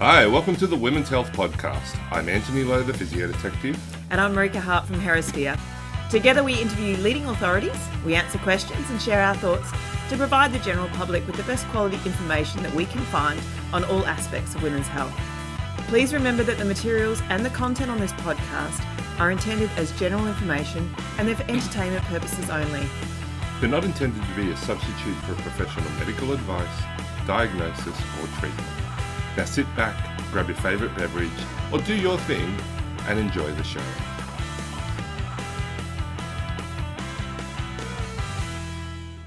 Hi, welcome to the Women's Health Podcast. I'm Amie Lo, the physio detective. And I'm Marika Hart from Herasphere. Together we interview leading authorities, we answer questions and share our thoughts to provide the general public with the best quality information that we can find on all aspects of women's health. Please remember that the materials and the content on this podcast are intended as general information and they're for entertainment purposes only. They're not intended to be a substitute for professional medical advice, diagnosis or treatment. Now sit back, grab your favourite beverage or do your thing and enjoy the show.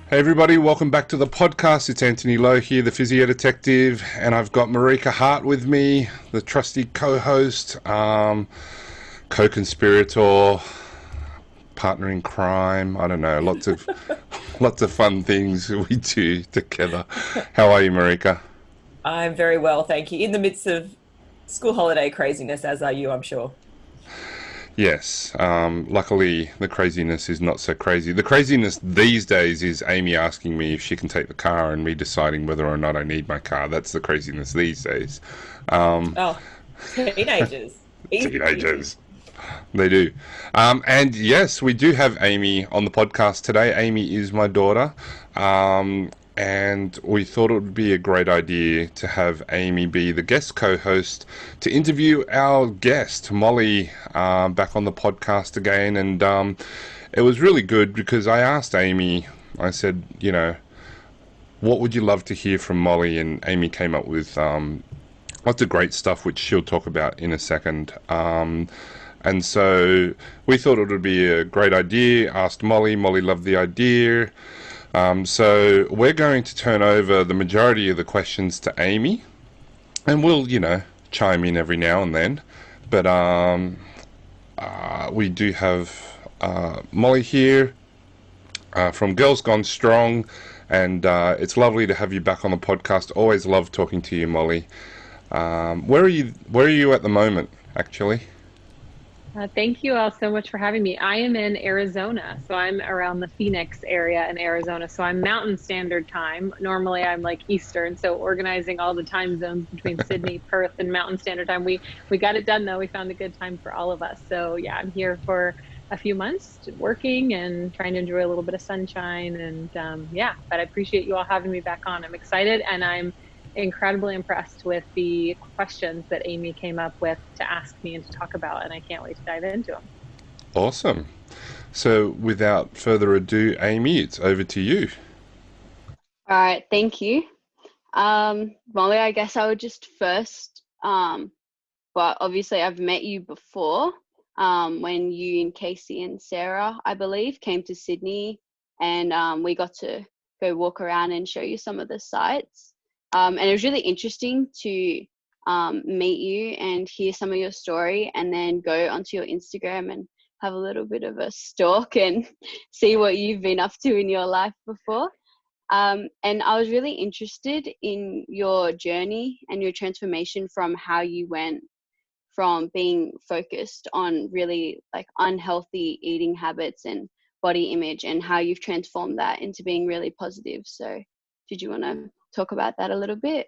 Hey everybody, welcome back to the podcast. It's Antony Lo here, the physio detective, and I've got Marika Hart with me, the trusty co-host, co-conspirator, partner in crime. I don't know, lots of fun things we do together. How are you, Marika? I'm very well, thank you. In the midst of school holiday craziness, as are you, I'm sure. Yes. Luckily, the craziness is not so crazy. The craziness these days is Amy asking me if she can take the car and me deciding whether or not I need my car. That's the craziness these days. Teenagers. Teenagers. They do. And yes, we do have Amy on the podcast today. Amy is my daughter. And we thought it would be a great idea to have Amy be the guest co-host to interview our guest, Molly, back on the podcast again. And it was really good because I asked Amy, I said, you know, what would you love to hear from Molly? And Amy came up with lots of great stuff, which she'll talk about in a second. And so we thought it would be a great idea, asked Molly. Molly loved the idea. So we're going to turn over the majority of the questions to Amy, and we'll, chime in every now and then. But we do have Molly here from Girls Gone Strong, and it's lovely to have you back on the podcast. Always love talking to you, Molly. Where are you at the moment, actually? Thank you all so much for having me. I am in Arizona, so I'm around the Phoenix area in Arizona. So I'm Mountain Standard Time. Normally I'm like Eastern, so organizing all the time zones between Sydney, Perth, and Mountain Standard Time. We got it done though. We found a good time for all of us. So yeah, I'm here for a few months working and trying to enjoy a little bit of sunshine. And but I appreciate you all having me back on. I'm excited and I'm incredibly impressed with the questions that Amy came up with to ask me and to talk about, and I can't wait to dive into them. Awesome. So without further ado, Amy, it's over to you. All right, thank you. Molly, I guess I would just first, but obviously I've met you before when you and Casey and Sarah, I believe, came to Sydney, and we got to go walk around and show you some of the sites. And it was really interesting to meet you and hear some of your story and then go onto your Instagram and have a little bit of a stalk and see what you've been up to in your life before. And I was really interested in your journey and your transformation from how you went from being focused on really like unhealthy eating habits and body image and how you've transformed that into being really positive. So did you want to talk about that a little bit?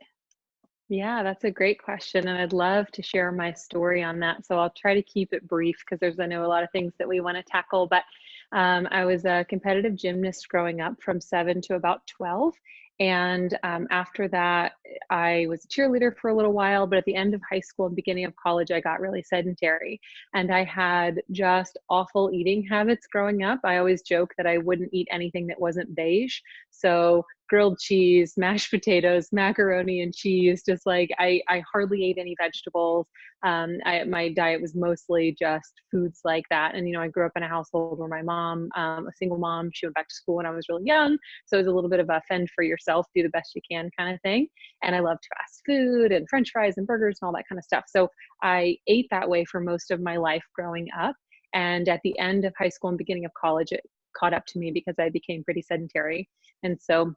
Yeah, that's a great question. And I'd love to share my story on that. So I'll try to keep it brief because I know a lot of things that we want to tackle. But I was a competitive gymnast growing up from 7 to about 12. And after that, I was a cheerleader for a little while, but at the end of high school and beginning of college, I got really sedentary and I had just awful eating habits growing up. I always joke that I wouldn't eat anything that wasn't beige. So grilled cheese, mashed potatoes, macaroni and cheese, just like I hardly ate any vegetables. My diet was mostly just foods like that. And, I grew up in a household where my mom, a single mom, she went back to school when I was really young. So it was a little bit of a fend for yourself, do the best you can kind of thing. And I loved fast food and French fries and burgers and all that kind of stuff. So I ate that way for most of my life growing up. And at the end of high school and beginning of college, it caught up to me because I became pretty sedentary. And so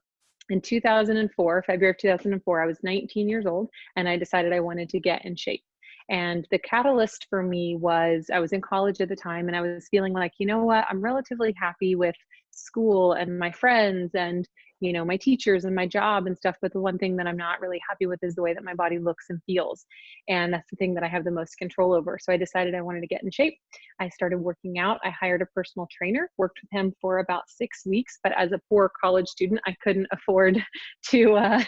in 2004, February of 2004, I was 19 years old and I decided I wanted to get in shape. And the catalyst for me was I was in college at the time and I was feeling like, you know what, I'm relatively happy with school and my friends and my teachers and my job and stuff. But the one thing that I'm not really happy with is the way that my body looks and feels. And that's the thing that I have the most control over. So I decided I wanted to get in shape. I started working out. I hired a personal trainer, worked with him for about 6 weeks. But as a poor college student, I couldn't afford to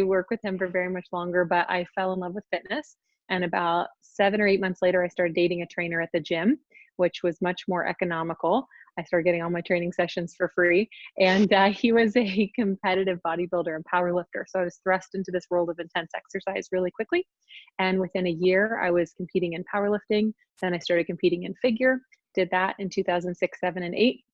work with him for very much longer. But I fell in love with fitness. And about 7 or 8 months later, I started dating a trainer at the gym, which was much more economical. I started getting all my training sessions for free. And he was a competitive bodybuilder and power lifter. So I was thrust into this world of intense exercise really quickly. And within a year, I was competing in powerlifting. Then I started competing in figure, did that in 2006, 7, and 8.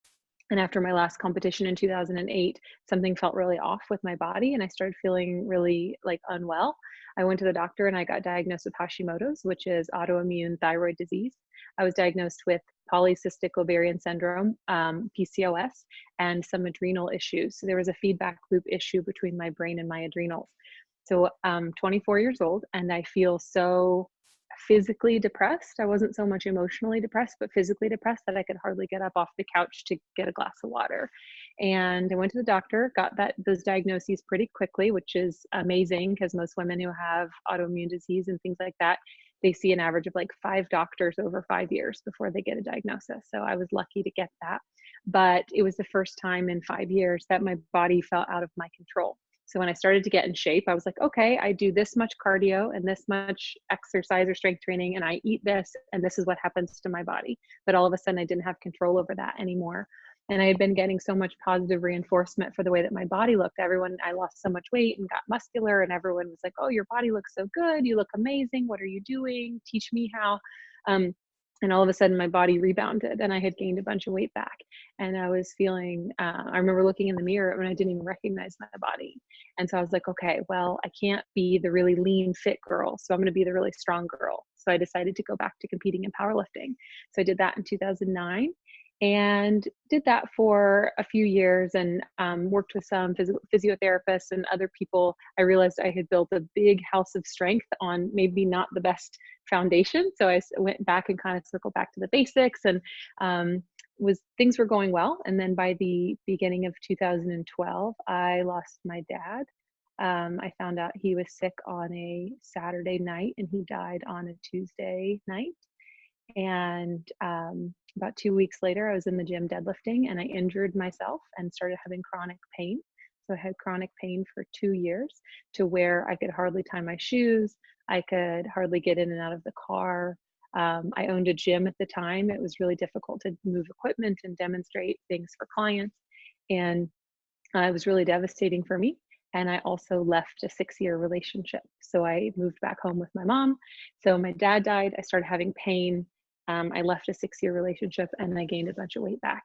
And after my last competition in 2008, something felt really off with my body and I started feeling really like unwell. I went to the doctor and I got diagnosed with Hashimoto's, which is autoimmune thyroid disease. I was diagnosed with polycystic ovarian syndrome, PCOS, and some adrenal issues. So there was a feedback loop issue between my brain and my adrenals. So I'm 24 years old and I feel so physically depressed. I wasn't so much emotionally depressed, but physically depressed that I could hardly get up off the couch to get a glass of water. And I went to the doctor, got those diagnoses pretty quickly, which is amazing because most women who have autoimmune disease and things like that, they see an average of like 5 doctors over 5 years before they get a diagnosis. So I was lucky to get that. But it was the first time in 5 years that my body felt out of my control. So when I started to get in shape, I was like, okay, I do this much cardio and this much exercise or strength training, and I eat this, and this is what happens to my body. But all of a sudden, I didn't have control over that anymore. And I had been getting so much positive reinforcement for the way that my body looked. I lost so much weight and got muscular, and everyone was like, oh, your body looks so good. You look amazing. What are you doing? Teach me how. And all of a sudden my body rebounded and I had gained a bunch of weight back. And I was feeling, I remember looking in the mirror and I didn't even recognize my body. And so I was like, okay, well, I can't be the really lean, fit girl. So I'm going to be the really strong girl. So I decided to go back to competing in powerlifting. So I did that in 2009 and did that for a few years and worked with some physiotherapists and other people. I realized I had built a big house of strength on maybe not the best foundation. So I went back and kind of circled back to the basics and things were going well. And then by the beginning of 2012, I lost my dad. I found out he was sick on a Saturday night and he died on a Tuesday night. And about 2 weeks later, I was in the gym deadlifting and I injured myself and started having chronic pain. So I had chronic pain for 2 years to where I could hardly tie my shoes. I could hardly get in and out of the car. I owned a gym at the time. It was really difficult to move equipment and demonstrate things for clients. And it was really devastating for me. And I also left a 6-year relationship. So I moved back home with my mom. So my dad died. I started having pain. I left a 6-year relationship and I gained a bunch of weight back.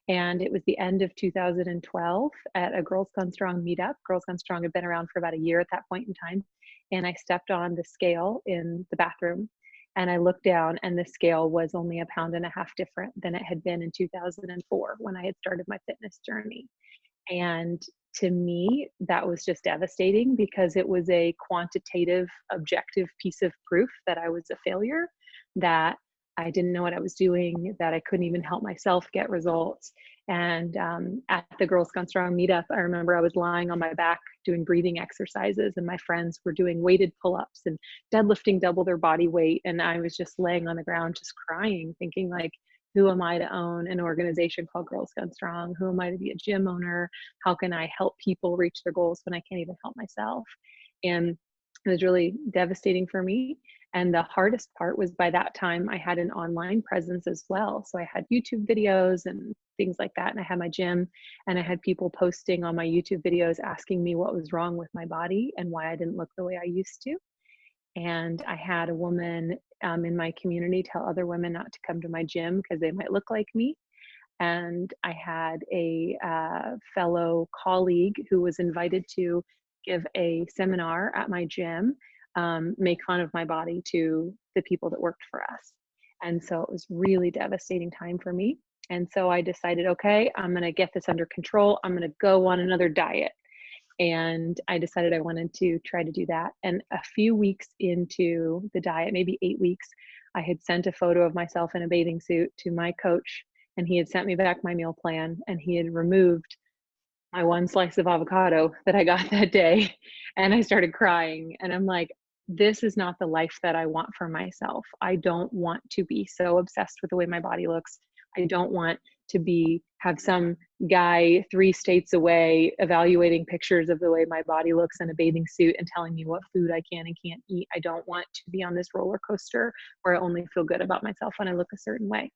And it was the end of 2012 at a Girls Gone Strong meetup. Girls Gone Strong had been around for about a year at that point in time. And I stepped on the scale in the bathroom and I looked down and the scale was only 1.5 pounds different than it had been in 2004 when I had started my fitness journey. And to me, that was just devastating because it was a quantitative, objective piece of proof that I was a failure, that I didn't know what I was doing, that I couldn't even help myself get results. And at the Girls Gone Strong meetup, I remember I was lying on my back doing breathing exercises and my friends were doing weighted pull-ups and deadlifting double their body weight. And I was just laying on the ground, just crying, thinking like, who am I to own an organization called Girls Gone Strong? Who am I to be a gym owner? How can I help people reach their goals when I can't even help myself? And it was really devastating for me. And the hardest part was by that time I had an online presence as well. So I had YouTube videos and things like that. And I had my gym and I had people posting on my YouTube videos asking me what was wrong with my body and why I didn't look the way I used to. And I had a woman in my community tell other women not to come to my gym because they might look like me. And I had a fellow colleague who was invited to give a seminar at my gym, make fun of my body to the people that worked for us. And so it was really devastating time for me. And so I decided, okay, I'm going to get this under control. I'm going to go on another diet. And I decided I wanted to try to do that. And a few weeks into the diet, maybe 8 weeks, I had sent a photo of myself in a bathing suit to my coach, and he had sent me back my meal plan, and he had removed my one slice of avocado that I got that day, and I started crying. And I'm like, this is not the life that I want for myself. I don't want to be so obsessed with the way my body looks. I don't want to have some guy 3 states away evaluating pictures of the way my body looks in a bathing suit and telling me what food I can and can't eat. I don't want to be on this roller coaster where I only feel good about myself when I look a certain way.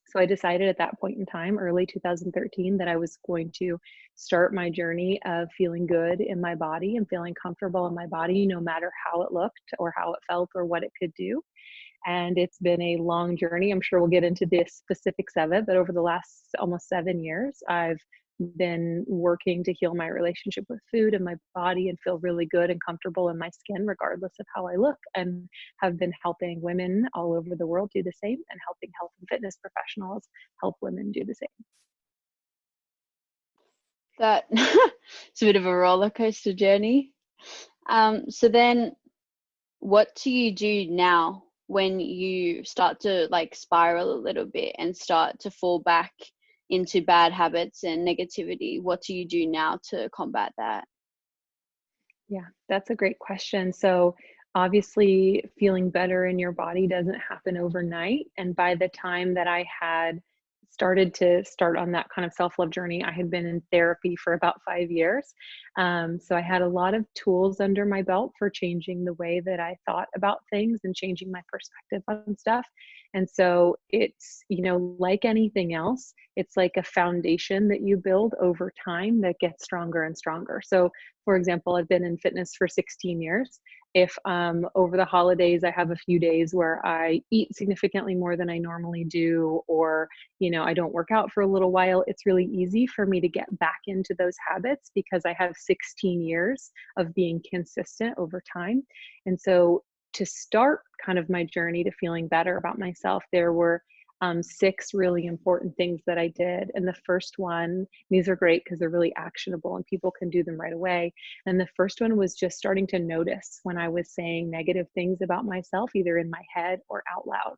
So I decided at that point in time, early 2013, that I was going to start my journey of feeling good in my body and feeling comfortable in my body, no matter how it looked or how it felt or what it could do. And it's been a long journey. I'm sure we'll get into the specifics of it, but over the last almost 7 years, I've been working to heal my relationship with food and my body and feel really good and comfortable in my skin, regardless of how I look, and have been helping women all over the world do the same, and helping health and fitness professionals help women do the same. That it's a bit of a roller coaster journey. So then what do you do now when you start to like spiral a little bit and start to fall back into bad habits and negativity? What do you do now to combat that? Yeah, that's a great question. So obviously feeling better in your body doesn't happen overnight. And by the time that I had start on that kind of self-love journey, I had been in therapy for about 5 years. So I had a lot of tools under my belt for changing the way that I thought about things and changing my perspective on stuff. And so it's, like anything else, it's like a foundation that you build over time that gets stronger and stronger. So for example, I've been in fitness for 16 years. If over the holidays I have a few days where I eat significantly more than I normally do, or I don't work out for a little while, it's really easy for me to get back into those habits because I have 16 years of being consistent over time. And so to start kind of my journey to feeling better about myself, there were 6 really important things that I did. And the first one, these are great because they're really actionable and people can do them right away. And the first one was just starting to notice when I was saying negative things about myself, either in my head or out loud.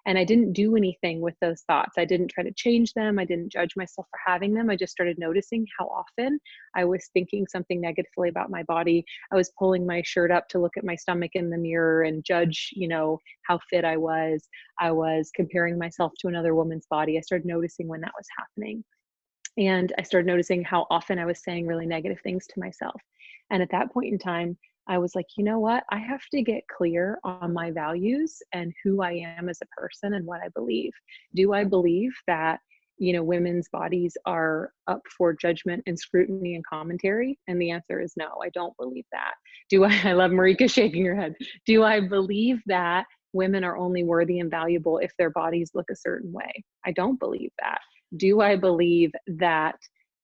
And I didn't do anything with those thoughts. I didn't try to change them. I didn't judge myself for having them. I just started noticing how often I was thinking something negatively about my body. I was pulling my shirt up to look at my stomach in the mirror and judge, how fit I was. I was comparing myself to another woman's body. I started noticing when that was happening. And I started noticing how often I was saying really negative things to myself. And at that point in time, I was like, you know what? I have to get clear on my values and who I am as a person and what I believe. Do I believe that, women's bodies are up for judgment and scrutiny and commentary? And the answer is no, I don't believe that. I love Marika shaking her head. Do I believe that women are only worthy and valuable if their bodies look a certain way? I don't believe that. Do I believe that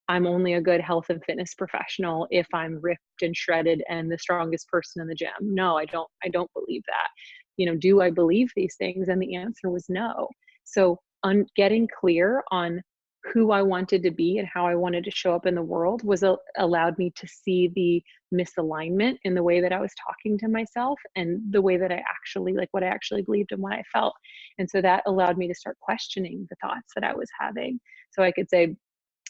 I'm only a good health and fitness professional if I'm ripped and shredded and the strongest person in the gym? No, I don't believe that. Do I believe these things? And the answer was no. So getting clear on who I wanted to be and how I wanted to show up in the world allowed me to see the misalignment in the way that I was talking to myself and the way that I actually, like what I actually believed and what I felt. And so that allowed me to start questioning the thoughts that I was having. So I could say,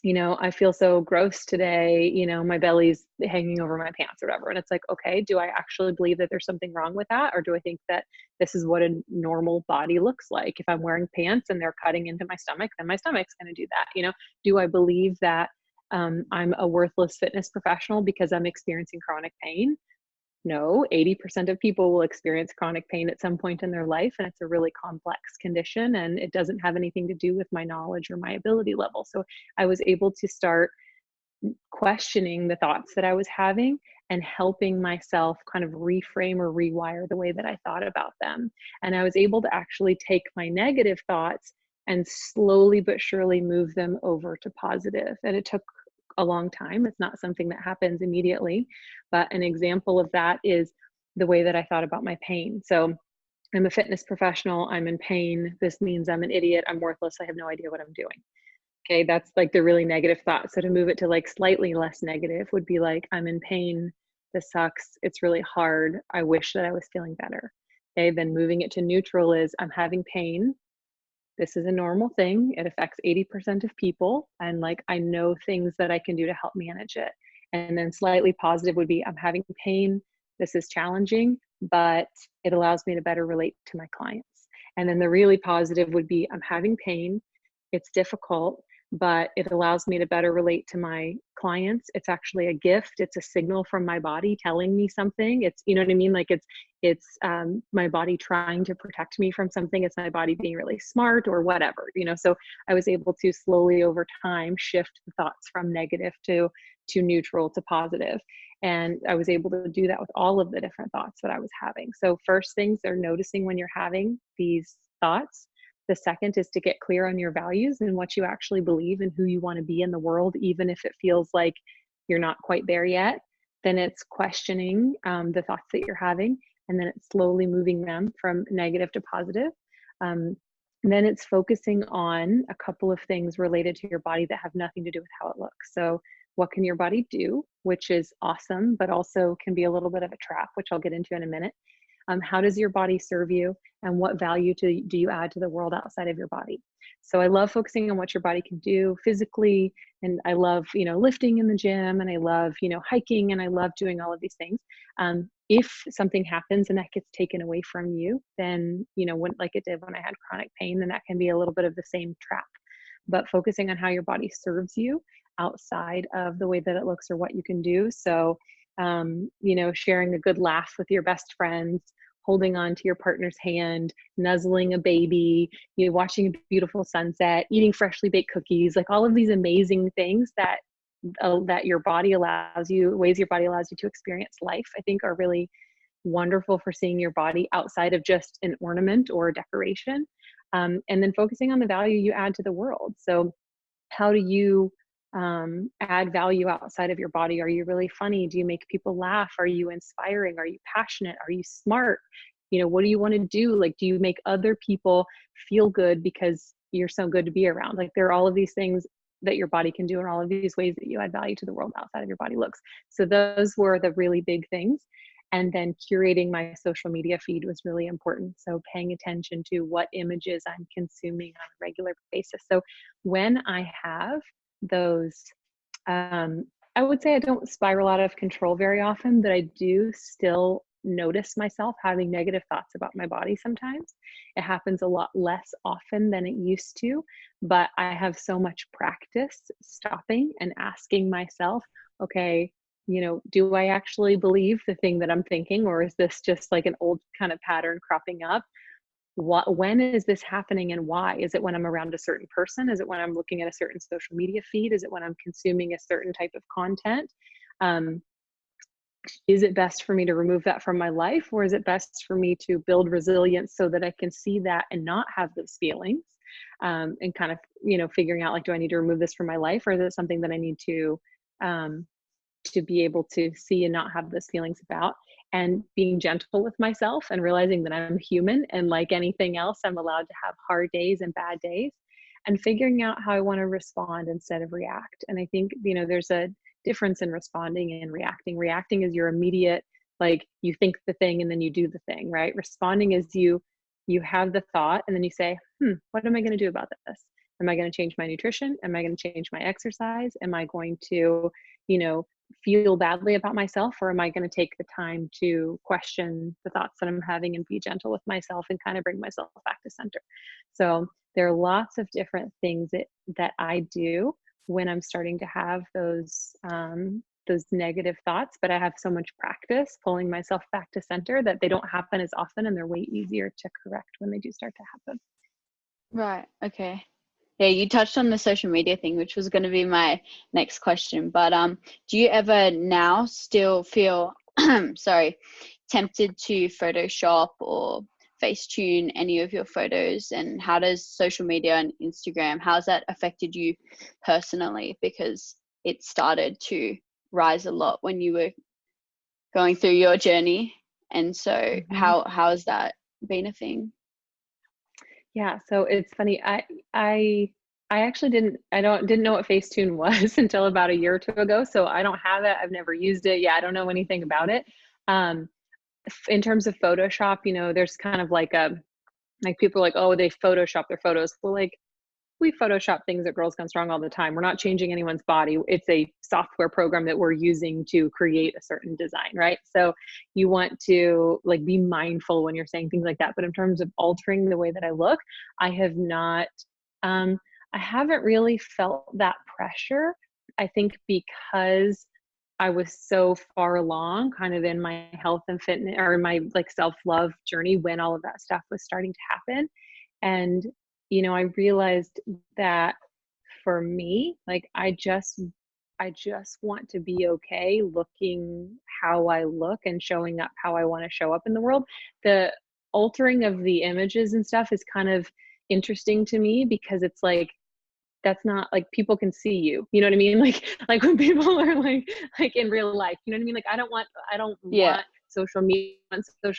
I feel so gross today, my belly's hanging over my pants or whatever. And it's like, okay, do I actually believe that there's something wrong with that? Or do I think that this is what a normal body looks like? If I'm wearing pants and they're cutting into my stomach, then my stomach's going to do that. Do I believe that I'm a worthless fitness professional because I'm experiencing chronic pain? No, 80% of people will experience chronic pain at some point in their life, and it's a really complex condition, and it doesn't have anything to do with my knowledge or my ability level. So I was able to start questioning the thoughts that I was having and helping myself kind of reframe or rewire the way that I thought about them. And I was able to actually take my negative thoughts and slowly but surely move them over to positive. And it took a long time. It's not something that happens immediately, but an example of that is the way that I thought about my pain. So I'm a fitness professional. I'm in pain. This means I'm an idiot. I'm worthless. I have no idea what I'm doing. Okay. That's like the really negative thought. So to move it to like slightly less negative would be like, I'm in pain. This sucks. It's really hard. I wish that I was feeling better. Okay. Then moving it to neutral is I'm having pain. this is a normal thing. It affects 80% of people. And like, I know things that I can do to help manage it. And then slightly positive would be, I'm having pain. This is challenging, but it allows me to better relate to my clients. And then the really positive would be, I'm having pain. It's difficult, but it allows me to better relate to my clients. It's actually a gift. It's a signal from my body telling me something. It's, you know what I mean? Like it's my body trying to protect me from something. It's my body being really smart or whatever, you know? So I was able to slowly over time shift the thoughts from negative to neutral to positive. And I was able to do that with all of the different thoughts that I was having. So first things are noticing when you're having these thoughts. The second is to get clear on your values and what you actually believe and who you want to be in the world, even if it feels like you're not quite there yet. Then it's questioning the thoughts that you're having, and then it's slowly moving them from negative to positive. And then it's focusing on a couple of things related to your body that have nothing to do with how it looks. So what can your body do, which is awesome, but also can be a little bit of a trap, which I'll get into in a minute. How does your body serve you, and what value do you add to the world outside of your body? So I love focusing on what your body can do physically, and I love, you know, lifting in the gym, and I love, you know, hiking, and I love doing all of these things. If something happens and that gets taken away from you, then, you know, when, like it did when I had chronic pain, then that can be a little bit of the same trap. But focusing on how your body serves you outside of the way that it looks or what you can do. So, you know, sharing a good laugh with your best friends, holding on to your partner's hand, nuzzling a baby, you know, watching a beautiful sunset, eating freshly baked cookies, like all of these amazing things that your body allows you, ways your body allows you to experience life, I think are really wonderful for seeing your body outside of just an ornament or a decoration. And then focusing on the value you add to the world. So how do you add value outside of your body? Are you really funny? Do you make people laugh? Are you inspiring? Are you passionate? Are you smart? You know, what do you want to do? Like, do you make other people feel good because you're so good to be around? Like, there are all of these things that your body can do, and all of these ways that you add value to the world outside of your body looks. So those were the really big things. And then curating my social media feed was really important. So paying attention to what images I'm consuming on a regular basis. So when I have those, I would say I don't spiral out of control very often, but I do still notice myself having negative thoughts about my body sometimes. It happens a lot less often than it used to, but I have so much practice stopping and asking myself, okay, you know, do I actually believe the thing that I'm thinking, or is this just like an old kind of pattern cropping up? When is this happening, and why? Is it when I'm around a certain person? Is it when I'm looking at a certain social media feed? Is it when I'm consuming a certain type of content? Is it best for me to remove that from my life, or is it best for me to build resilience so that I can see that and not have those feelings? And kind of, you know, figuring out, like, do I need to remove this from my life, or is it something that I need to be able to see and not have those feelings about? And being gentle with myself and realizing that I'm human, and like anything else, I'm allowed to have hard days and bad days, and figuring out how I want to respond instead of react. And I think, you know, there's a difference in responding and reacting. Reacting is your immediate, like, you think the thing and then you do the thing, right? Responding is you have the thought and then you say, what am I going to do about this? Am I going to change my nutrition? Am I going to change my exercise? Am I going to, you know, feel badly about myself, or am I going to take the time to question the thoughts that I'm having and be gentle with myself and kind of bring myself back to center? So there are lots of different things that I do when I'm starting to have those negative thoughts, but I have so much practice pulling myself back to center that they don't happen as often, and they're way easier to correct when they do start to happen. Right. Okay. Yeah, you touched on the social media thing, which was going to be my next question. But do you ever now still feel, sorry, tempted to Photoshop or Facetune any of your photos? And how does social media and Instagram, how's that affected you personally? Because it started to rise a lot when you were going through your journey. And so how has that been a thing? Yeah, so it's funny. I actually didn't know what Facetune was until about a year or two ago. So I don't have it. I've never used it. Yeah, I don't know anything about it. In terms of Photoshop, you know, there's kind of like Like people are like, oh, they Photoshop their photos. Well, like we Photoshop things at Girls Gone Strong all the time. We're not changing anyone's body. It's a software program that we're using to create a certain design, right? So you want to like be mindful when you're saying things like that. But in terms of altering the way that I look, I have not, I haven't really felt that pressure. I think because I was so far along kind of in my health and fitness or my like self-love journey when all of that stuff was starting to happen. And, you know, I realized that for me, like I just want to be okay looking how I look and showing up how I want to show up in the world. The altering of the images and stuff is kind of interesting to me because it's like, that's not like people can see you, you know what I mean? Like when people are like in real life, you know what I mean? Like I don't want social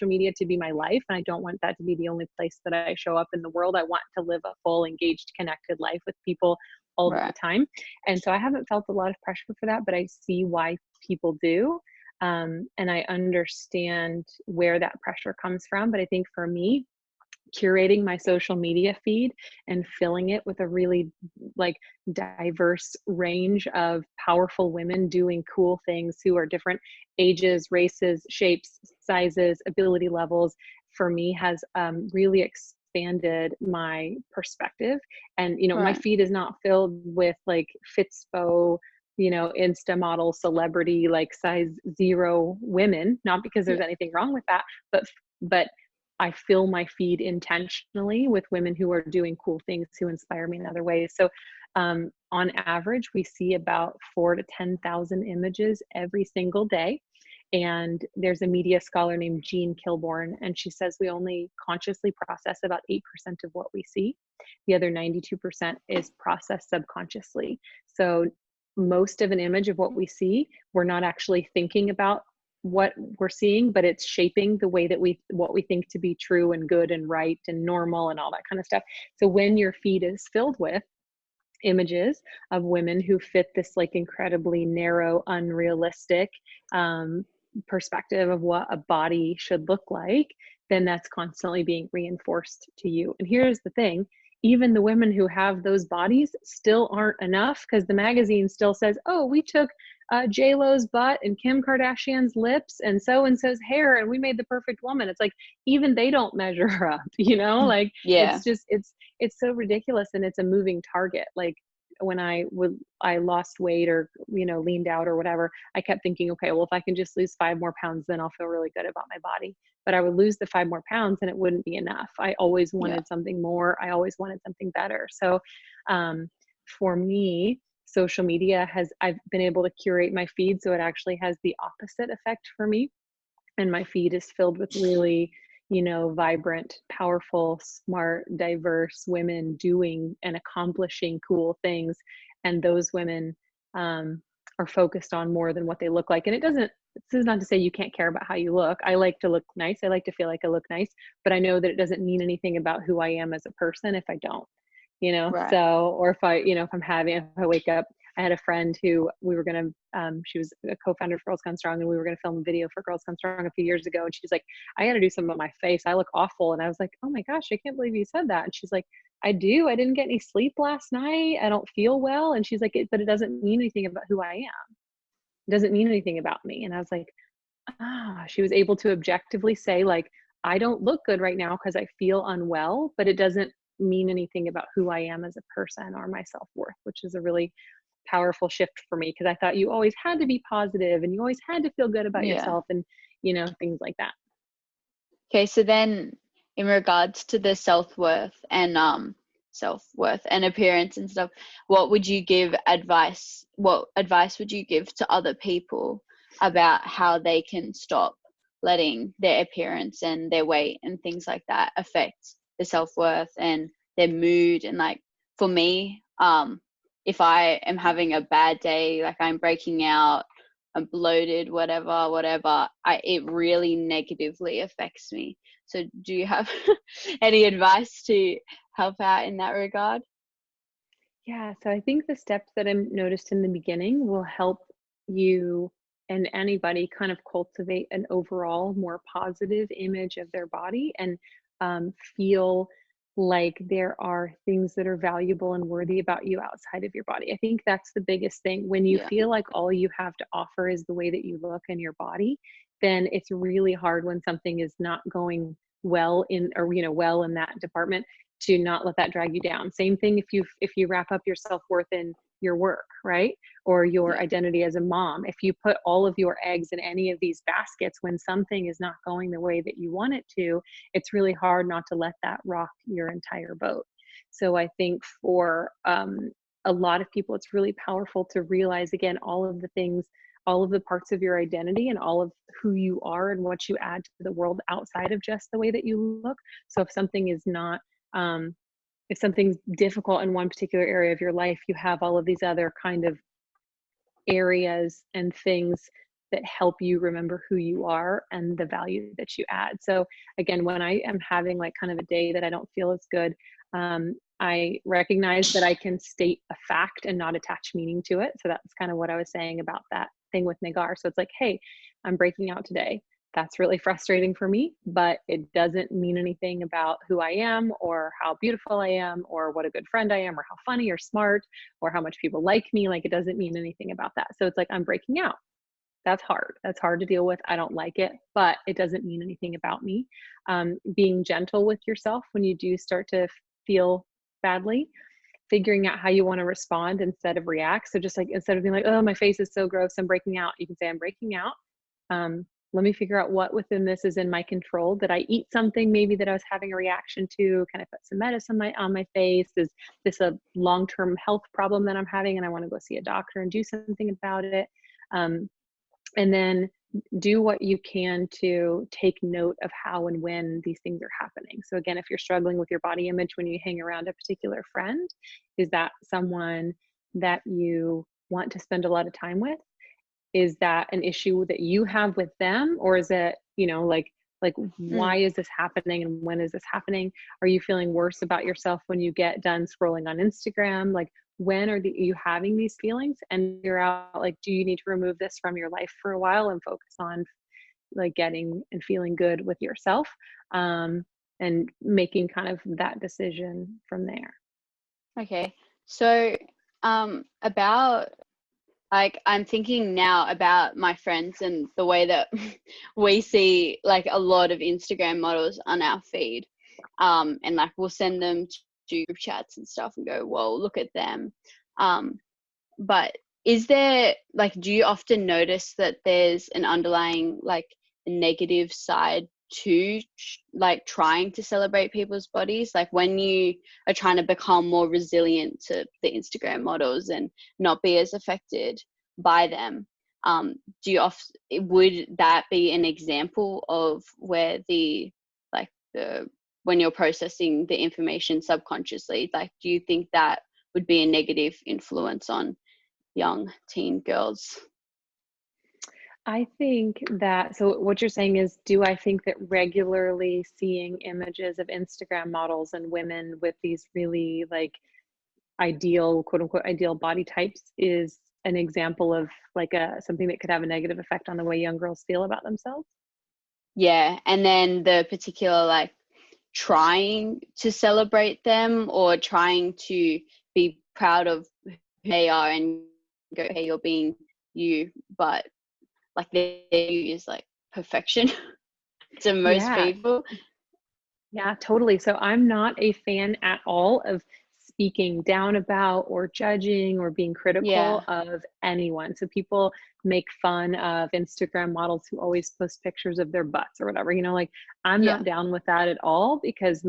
media to be my life, and I don't want that to be the only place that I show up in the world. I want to live a full, engaged, connected life with people all the time. And so I haven't felt a lot of pressure for that, but I see why people do. And I understand where that pressure comes from. But I think for me, curating my social media feed and filling it with a really like diverse range of powerful women doing cool things who are different ages, races, shapes, sizes, ability levels, for me has really expanded my perspective. And, you know, my feed is not filled with like Fitspo, you know, Insta model celebrity, like size 0 women, not because there's anything wrong with that, but I fill my feed intentionally with women who are doing cool things who inspire me in other ways. So on average, we see about 4,000 to 10,000 images every single day. And there's a media scholar named Jean Kilborn, and she says we only consciously process about 8% of what we see. The other 92% is processed subconsciously. So most of an image of what we see, we're not actually thinking about what we're seeing, but it's shaping the way that what we think to be true and good and right and normal and all that kind of stuff. So when your feed is filled with images of women who fit this like incredibly narrow, unrealistic perspective of what a body should look like, then that's constantly being reinforced to you. And here's the thing, even the women who have those bodies still aren't enough, because the magazine still says, oh, we took J-Lo's butt and Kim Kardashian's lips and so-and-so's hair and we made the perfect woman. It's like, even they don't measure up, you know, like it's just, it's so ridiculous. And it's a moving target. Like when I lost weight or, you know, leaned out or whatever, I kept thinking, okay, well, if I can just lose 5 more pounds, then I'll feel really good about my body. But I would lose the 5 more pounds and it wouldn't be enough. I always wanted something more. I always wanted something better. So for me, social media I've been able to curate my feed so it actually has the opposite effect for me. And my feed is filled with really, you know, vibrant, powerful, smart, diverse women doing and accomplishing cool things. And those women are focused on more than what they look like. And this is not to say you can't care about how you look. I like to look nice. I like to feel like I look nice, but I know that it doesn't mean anything about who I am as a person if I don't. You know, so, or if if I wake up, I had a friend who we were going to, she was a co-founder for Girls Gone Strong, and we were going to film a video for Girls Gone Strong a few years ago. And she's like, I got to do something about my face. I look awful. And I was like, oh my gosh, I can't believe you said that. And she's like, I do. I didn't get any sleep last night. I don't feel well. And she's like, but it doesn't mean anything about who I am. It doesn't mean anything about me. And I was like, she was able to objectively say, like, I don't look good right now because I feel unwell, but it doesn't mean anything about who I am as a person or my self-worth, which is a really powerful shift for me, because I thought you always had to be positive and you always had to feel good about yourself and, you know, things like that. Okay, so then in regards to the self-worth and appearance and stuff, what advice would you give to other people about how they can stop letting their appearance and their weight and things like that affect the self-worth and their mood? And like for me, if I am having a bad day, like I'm breaking out, I'm bloated, whatever, it really negatively affects me. So do you have any advice to help out in that regard? Yeah, so I think the steps that I noticed in the beginning will help you and anybody kind of cultivate an overall more positive image of their body. And feel like there are things that are valuable and worthy about you outside of your body. I think that's the biggest thing. When you feel like all you have to offer is the way that you look in your body, then it's really hard when something is not going well in, or, well in that department, to not let that drag you down. Same thing if you wrap up your self-worth in your work, right? Or your identity as a mom. If you put all of your eggs in any of these baskets, when something is not going the way that you want it to, it's really hard not to let that rock your entire boat. So I think for a lot of people, it's really powerful to realize, again, all of the things, all of the parts of your identity and all of who you are and what you add to the world outside of just the way that you look. So if something is not, if something's difficult in one particular area of your life, you have all of these other kind of areas and things that help you remember who you are and the value that you add. So again, when I am having like kind of a day that I don't feel as good, I recognize that I can state a fact and not attach meaning to it. So that's kind of what I was saying about that thing with Nagar. So it's like, hey, I'm breaking out today. That's really frustrating for me, but it doesn't mean anything about who I am or how beautiful I am or what a good friend I am or how funny or smart or how much people like me. Like, it doesn't mean anything about that. So it's like, I'm breaking out. That's hard. That's hard to deal with. I don't like it, but it doesn't mean anything about me. Being gentle with yourself when you do start to feel badly, figuring out how you want to respond instead of react. So just like, instead of being like, oh, my face is so gross, I'm breaking out, you can say, I'm breaking out. Let me figure out what within this is in my control. Did I eat something maybe that I was having a reaction to? Can I put some medicine on my face? Is this a long-term health problem that I'm having and I want to go see a doctor and do something about it? And then do what you can to take note of how and when these things are happening. So again, if you're struggling with your body image when you hang around a particular friend, is that someone that you want to spend a lot of time with? Is that an issue that you have with them? Or is it, why is this happening and when is this happening? Are you feeling worse about yourself when you get done scrolling on Instagram? Like, when are you having these feelings? And figure out, like, do you need to remove this from your life for a while and focus on like getting and feeling good with yourself, and making kind of that decision from there. Okay. So about, like, I'm thinking now about my friends and the way that we see like a lot of Instagram models on our feed. And like we'll send them to group chats and stuff and go, whoa, look at them. But is there, like, do you often notice that there's an underlying like negative side to like trying to celebrate people's bodies? Like when you are trying to become more resilient to the Instagram models and not be as affected by them, would that be an example of where when you're processing the information subconsciously, like, do you think that would be a negative influence on young teen girls? I think that, so what you're saying is, do I think that regularly seeing images of Instagram models and women with these really like ideal, quote unquote, ideal body types is an example of like something that could have a negative effect on the way young girls feel about themselves? Yeah. And then the particular, like, trying to celebrate them or trying to be proud of who they are and go, hey, you're being you, but like their you is like perfection to most people. Yeah, totally. So I'm not a fan at all of speaking down about or judging or being critical of anyone. So people make fun of Instagram models who always post pictures of their butts or whatever, like I'm not down with that at all, because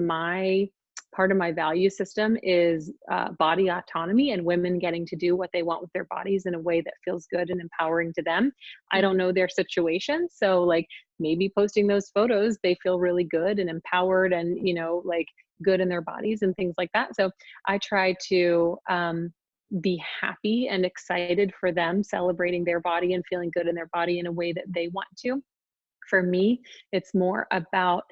part of my value system is body autonomy and women getting to do what they want with their bodies in a way that feels good and empowering to them. I don't know their situation. So like maybe posting those photos, they feel really good and empowered and, like good in their bodies and things like that. So I try to be happy and excited for them celebrating their body and feeling good in their body in a way that they want to. For me, it's more about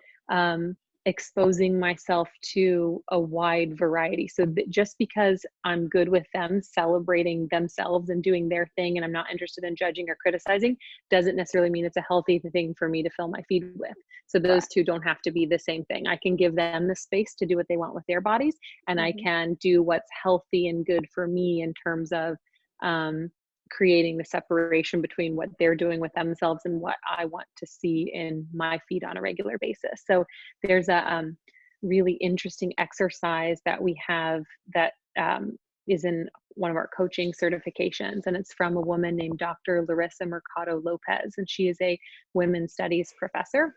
exposing myself to a wide variety. So that just because I'm good with them celebrating themselves and doing their thing, and I'm not interested in judging or criticizing, doesn't necessarily mean it's a healthy thing for me to fill my feed with. So those two don't have to be the same thing. I can give them the space to do what they want with their bodies, and I can do what's healthy and good for me in terms of creating the separation between what they're doing with themselves and what I want to see in my feed on a regular basis. So there's a really interesting exercise that we have that is in one of our coaching certifications, and it's from a woman named Dr. Larissa Mercado Lopez, and she is a women's studies professor.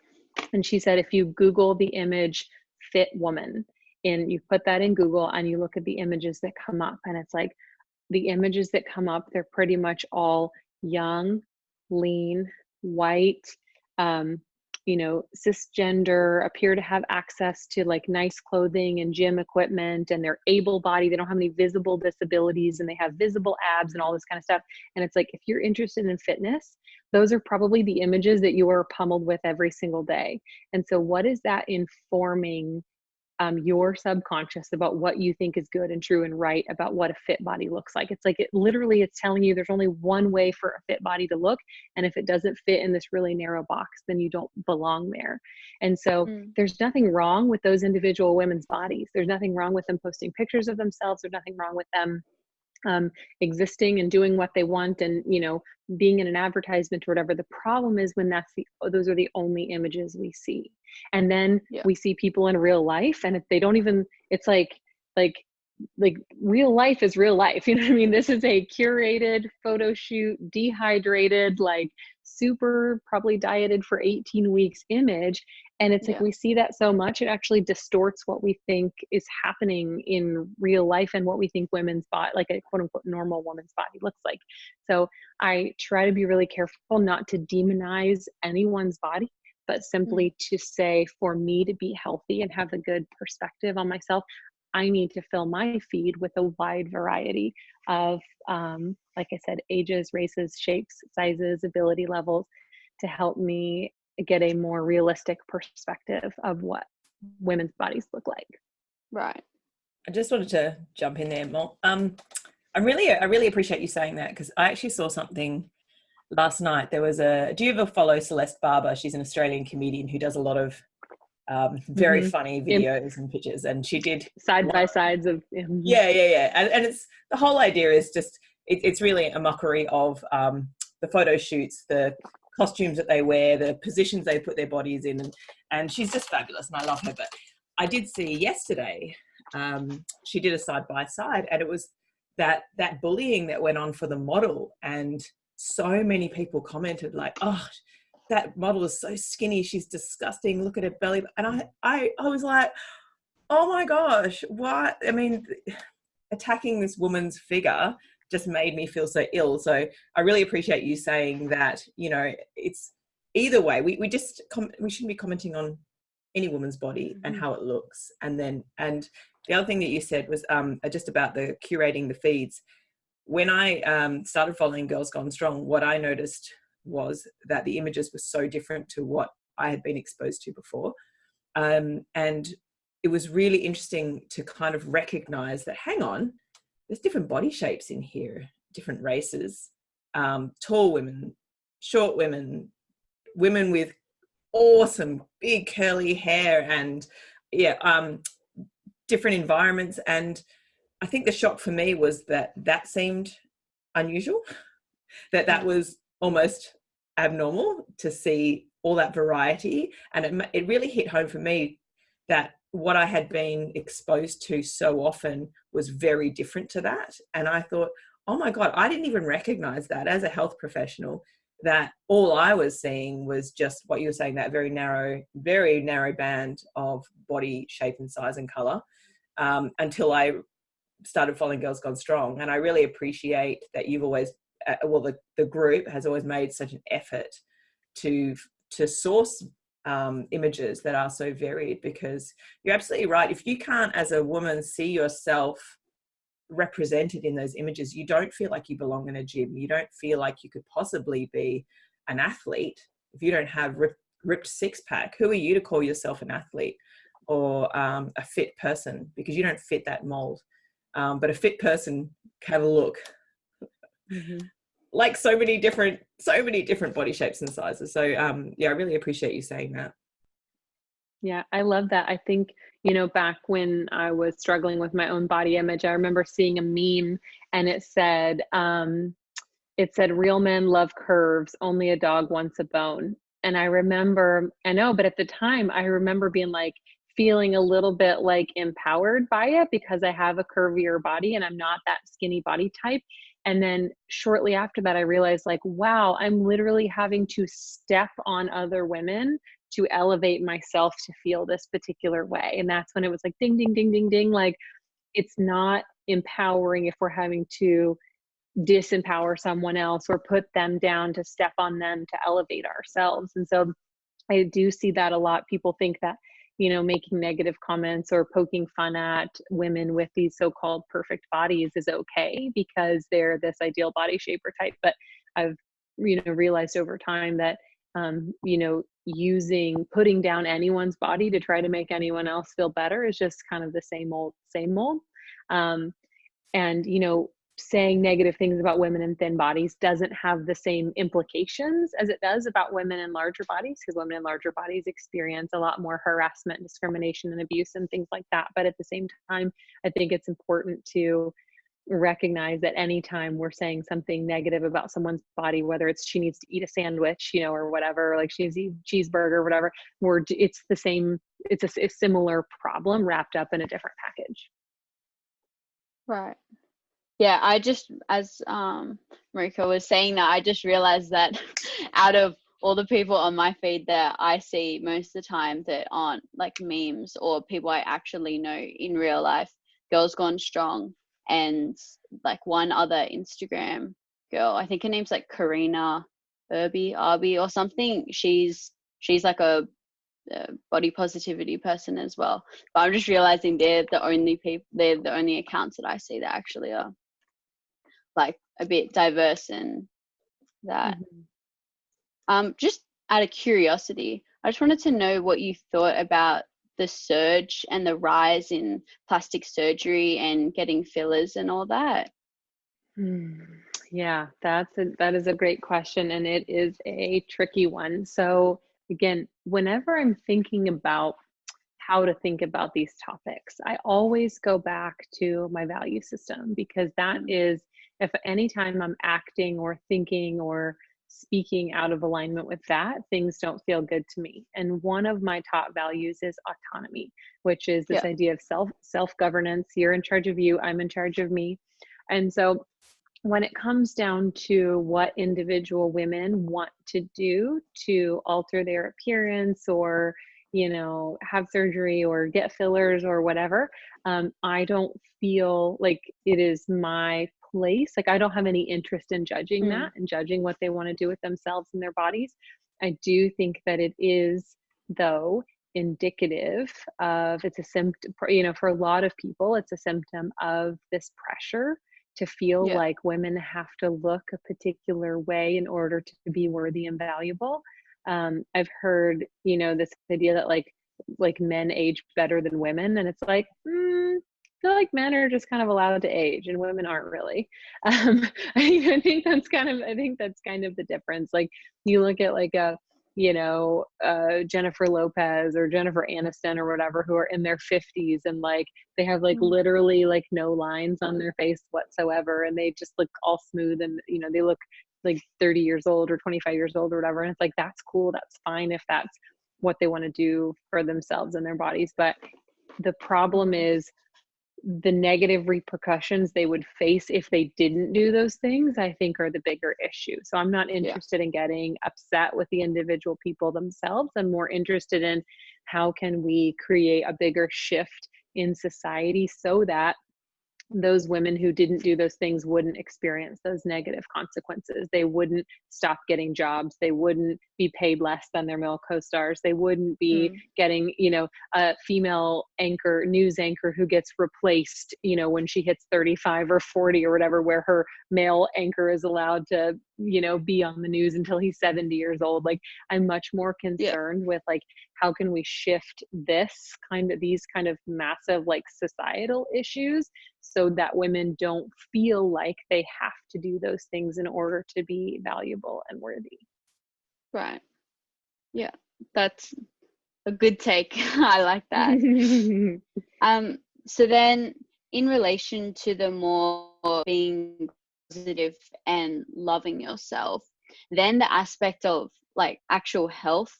And she said, if you Google the image fit woman, and you put that in Google and you look at the images that come up, and it's like, the images that come up, they're pretty much all young, lean, white, cisgender, appear to have access to like nice clothing and gym equipment, and they're able-bodied. They don't have any visible disabilities, and they have visible abs and all this kind of stuff. And it's like, if you're interested in fitness, those are probably the images that you are pummeled with every single day. And so what is that informing your subconscious about what you think is good and true and right about what a fit body looks like? It's like, it's telling you there's only one way for a fit body to look. And if it doesn't fit in this really narrow box, then you don't belong there. And so there's nothing wrong with those individual women's bodies. There's nothing wrong with them posting pictures of themselves. There's nothing wrong with them existing and doing what they want and, being in an advertisement or whatever. The problem is when those are the only images we see. And then we see people in real life, and if they don't even, it's like real life is real life. You know what I mean? This is a curated photo shoot, dehydrated, like super probably dieted for 18 weeks image. And it's like, we see that so much, it actually distorts what we think is happening in real life and what we think women's body, like a quote unquote normal woman's body looks like. So I try to be really careful not to demonize anyone's body, but simply to say, for me to be healthy and have a good perspective on myself, I need to fill my feed with a wide variety of, like I said, ages, races, shapes, sizes, ability levels, to help me get a more realistic perspective of what women's bodies look like. Right. I just wanted to jump in there, Mol. I really appreciate you saying that, because I actually saw something last night. There was do you ever follow Celeste Barber? She's an Australian comedian who does a lot of very funny videos and pictures, and she did side by sides of and it's, the whole idea is just it's really a mockery of the photo shoots, the costumes that they wear, the positions they put their bodies in, and she's just fabulous, and I love her. But I did see yesterday she did a side by side, and it was that bullying that went on for the model, and so many people commented like, oh, that model is so skinny, she's disgusting, look at her belly. And I was like, oh my gosh, what? I mean, attacking this woman's figure just made me feel so ill. So I really appreciate you saying that, it's either way, we shouldn't be commenting on any woman's body and how it looks. And the other thing that you said was just about the curating the feeds. When I started following Girls Gone Strong, what I noticed was that the images were so different to what I had been exposed to before. And it was really interesting to kind of recognize that, hang on, there's different body shapes in here, different races, tall women, short women, women with awesome big curly hair, and different environments. And I think the shock for me was that seemed unusual, that was almost abnormal to see all that variety. And it really hit home for me that what I had been exposed to so often was very different to that. And I thought, oh my God, I didn't even recognize that as a health professional, that all I was seeing was just what you were saying, that very narrow band of body shape and size and color, until I started following Girls Gone Strong. And I really appreciate that you've always, the group has always made such an effort to source images that are so varied, because you're absolutely right. If you can't, as a woman, see yourself represented in those images, you don't feel like you belong in a gym. You don't feel like you could possibly be an athlete if you don't have ripped six-pack. Who are you to call yourself an athlete? or a fit person, because you don't fit that mold. But a fit person can look like so many different body shapes and sizes. So yeah, I really appreciate you saying that. Yeah, I love that. I think, back when I was struggling with my own body image, I remember seeing a meme, and it said, real men love curves, only a dog wants a bone. And I know, but at the time I remember being like, feeling a little bit like empowered by it, because I have a curvier body and I'm not that skinny body type. And then shortly after that, I realized, like, wow, I'm literally having to step on other women to elevate myself to feel this particular way. And that's when it was like, ding, ding, ding, ding, ding. Like, it's not empowering if we're having to disempower someone else or put them down to step on them to elevate ourselves. And so I do see that a lot. People think that, making negative comments or poking fun at women with these so-called perfect bodies is okay because they're this ideal body shape or type. But I've, realized over time that, putting down anyone's body to try to make anyone else feel better is just kind of the same old. And, saying negative things about women in thin bodies doesn't have the same implications as it does about women in larger bodies, because women in larger bodies experience a lot more harassment, discrimination, and abuse and things like that. But at the same time, I think it's important to recognize that anytime we're saying something negative about someone's body, whether it's she needs to eat a sandwich, or whatever, like she needs to eat a cheeseburger or whatever, it's the same, it's a similar problem wrapped up in a different package. Right. Yeah, I just, as Marika was saying that, I just realized that out of all the people on my feed that I see most of the time that aren't like memes or people I actually know in real life, Girls Gone Strong, and like one other Instagram girl, I think her name's like Karina Arby or something. She's like a body positivity person as well. But I'm just realizing they're the only accounts that I see that actually are like a bit diverse in that. Just out of curiosity, I just wanted to know what you thought about the surge and the rise in plastic surgery and getting fillers and all that. Yeah, that is a great question, and it is a tricky one. So again, whenever I'm thinking about how to think about these topics, I always go back to my value system, because that is, if anytime I'm acting or thinking or speaking out of alignment with that, things don't feel good to me. And one of my top values is autonomy, which is this idea of self-governance. You're in charge of you, I'm in charge of me. And so when it comes down to what individual women want to do to alter their appearance or have surgery or get fillers or whatever, I don't feel like it is my place. Like, I don't have any interest in judging that and judging what they want to do with themselves and their bodies. I do think that it is, though, indicative of, it's a symptom, for a lot of people, it's a symptom of this pressure to feel like women have to look a particular way in order to be worthy and valuable. I've heard, this idea that like men age better than women, and it's like, I feel like men are just kind of allowed to age and women aren't really. I think that's kind of the difference. Like, you look at like Jennifer Lopez or Jennifer Aniston or whatever, who are in their 50s and like they have like literally like no lines on their face whatsoever, and they just look all smooth, and they look like 30 years old or 25 years old or whatever. And it's like, that's cool, that's fine if that's what they want to do for themselves and their bodies. But the problem is the negative repercussions they would face if they didn't do those things, I think, are the bigger issue. So I'm not interested in getting upset with the individual people themselves. I'm more interested in how can we create a bigger shift in society so that those women who didn't do those things wouldn't experience those negative consequences. They wouldn't stop getting jobs. They wouldn't be paid less than their male co-stars. They wouldn't be getting, you know, a female anchor, news anchor who gets replaced, you know, when she hits 35 or 40 or whatever, where her male anchor is allowed to, you know, be on the news until he's 70 years old. Like, I'm much more concerned with, like, how can we shift these kind of massive, like, societal issues so that women don't feel like they have to do those things in order to be valuable and worthy. Right. Yeah, that's a good take. I like that. So then, in relation to the more being positive and loving yourself, then the aspect of like actual health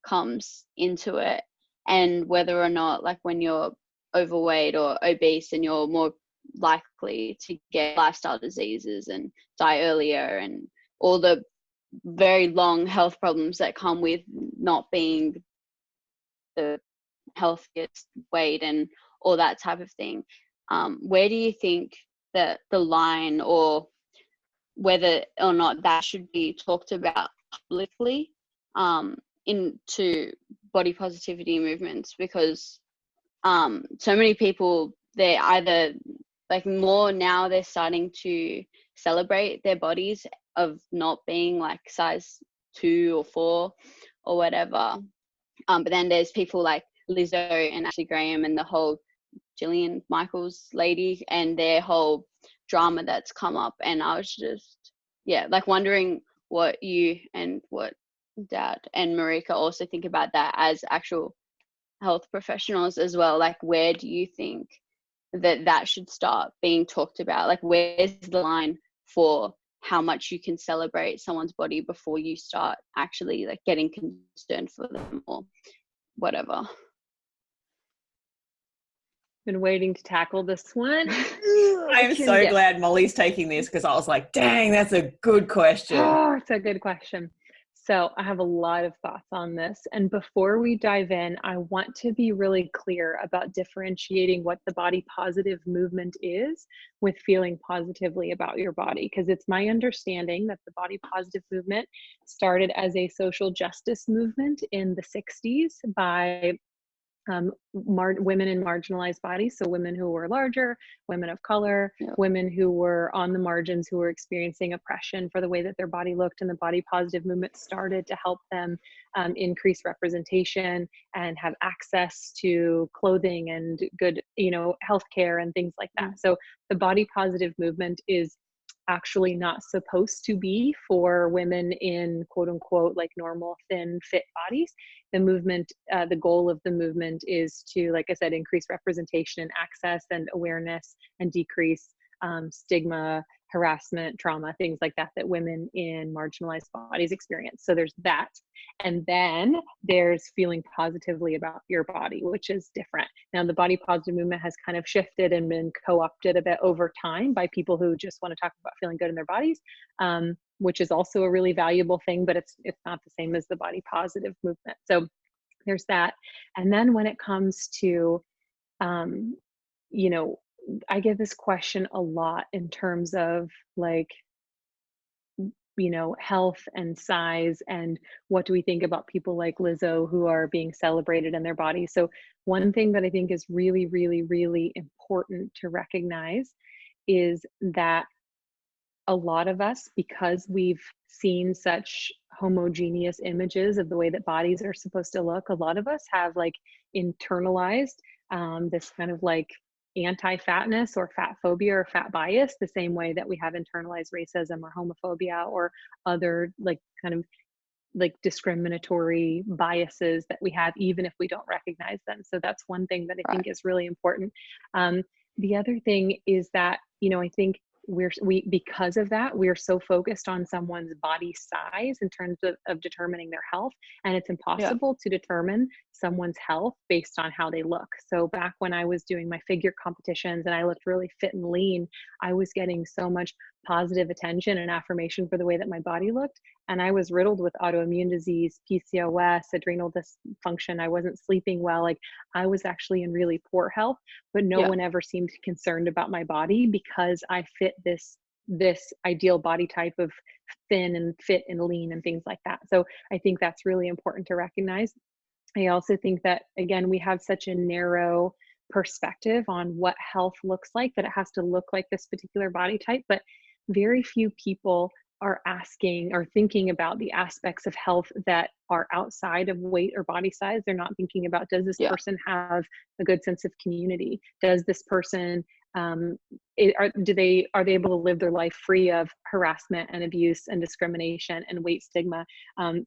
comes into it, and whether or not, like, when you're overweight or obese, and you're more likely to get lifestyle diseases and die earlier, and all the very long health problems that come with not being the healthiest weight and all that type of thing. Where do you think that the line, or whether or not that should be talked about publicly, into body positivity movements? Because so many people, they're either like, more now they're starting to celebrate their bodies of not being like size 2 or 4 or whatever. But then there's people like Lizzo and Ashley Graham and the whole Jillian Michaels lady and their whole drama that's come up. And I was just, like, wondering what you and what Dad and Marika also think about that as actual health professionals as well. Like, where do you think that should start being talked about? Like, where's the line for how much you can celebrate someone's body before you start actually like getting concerned for them or whatever? Been waiting to tackle this one. I'm so glad Molly's taking this, because I was like, dang, that's a good question. Oh, it's a good question. So I have a lot of thoughts on this. And before we dive in, I want to be really clear about differentiating what the body positive movement is with feeling positively about your body. Because it's my understanding that the body positive movement started as a social justice movement in the 60s by women in marginalized bodies. So women who were larger, women of color, women who were on the margins, who were experiencing oppression for the way that their body looked. And the body positive movement started to help them increase representation and have access to clothing and good, you know, healthcare and things like that. So the body positive movement is actually not supposed to be for women in quote unquote like normal, thin, fit bodies. The movement, the goal of the movement is to, like I said, increase representation and access and awareness and decrease stigma, harassment, trauma, things like that, that women in marginalized bodies experience. So there's that. And then there's feeling positively about your body, which is different. Now, the body positive movement has kind of shifted and been co-opted a bit over time by people who just want to talk about feeling good in their bodies, which is also a really valuable thing, but it's not the same as the body positive movement. So there's that. And then when it comes to, you know, I get this question a lot in terms of like, you know, health and size, and what do we think about people like Lizzo who are being celebrated in their body. So one thing that I think is really, really, really important to recognize is that a lot of us, because we've seen such homogeneous images of the way that bodies are supposed to look, a lot of us have like internalized this kind of like anti-fatness or fat phobia or fat bias, the same way that we have internalized racism or homophobia or other like kind of like discriminatory biases that we have, even if we don't recognize them. So that's one thing that I think is really important. The other thing is that, you know, I think because of that, we're so focused on someone's body size in terms of determining their health, and it's impossible to determine someone's health based on how they look. So back when I was doing my figure competitions and I looked really fit and lean, I was getting so much positive attention and affirmation for the way that my body looked. And I was riddled with autoimmune disease, PCOS, adrenal dysfunction. I wasn't sleeping well. Like, I was actually in really poor health, but no one ever seemed concerned about my body because I fit this ideal body type of thin and fit and lean and things like that. So I think that's really important to recognize. I also think that, again, we have such a narrow perspective on what health looks like, that it has to look like this particular body type, but very few people are asking or thinking about the aspects of health that are outside of weight or body size. They're not thinking about, does this person have a good sense of community? Does this person are they able to live their life free of harassment and abuse and discrimination and weight stigma?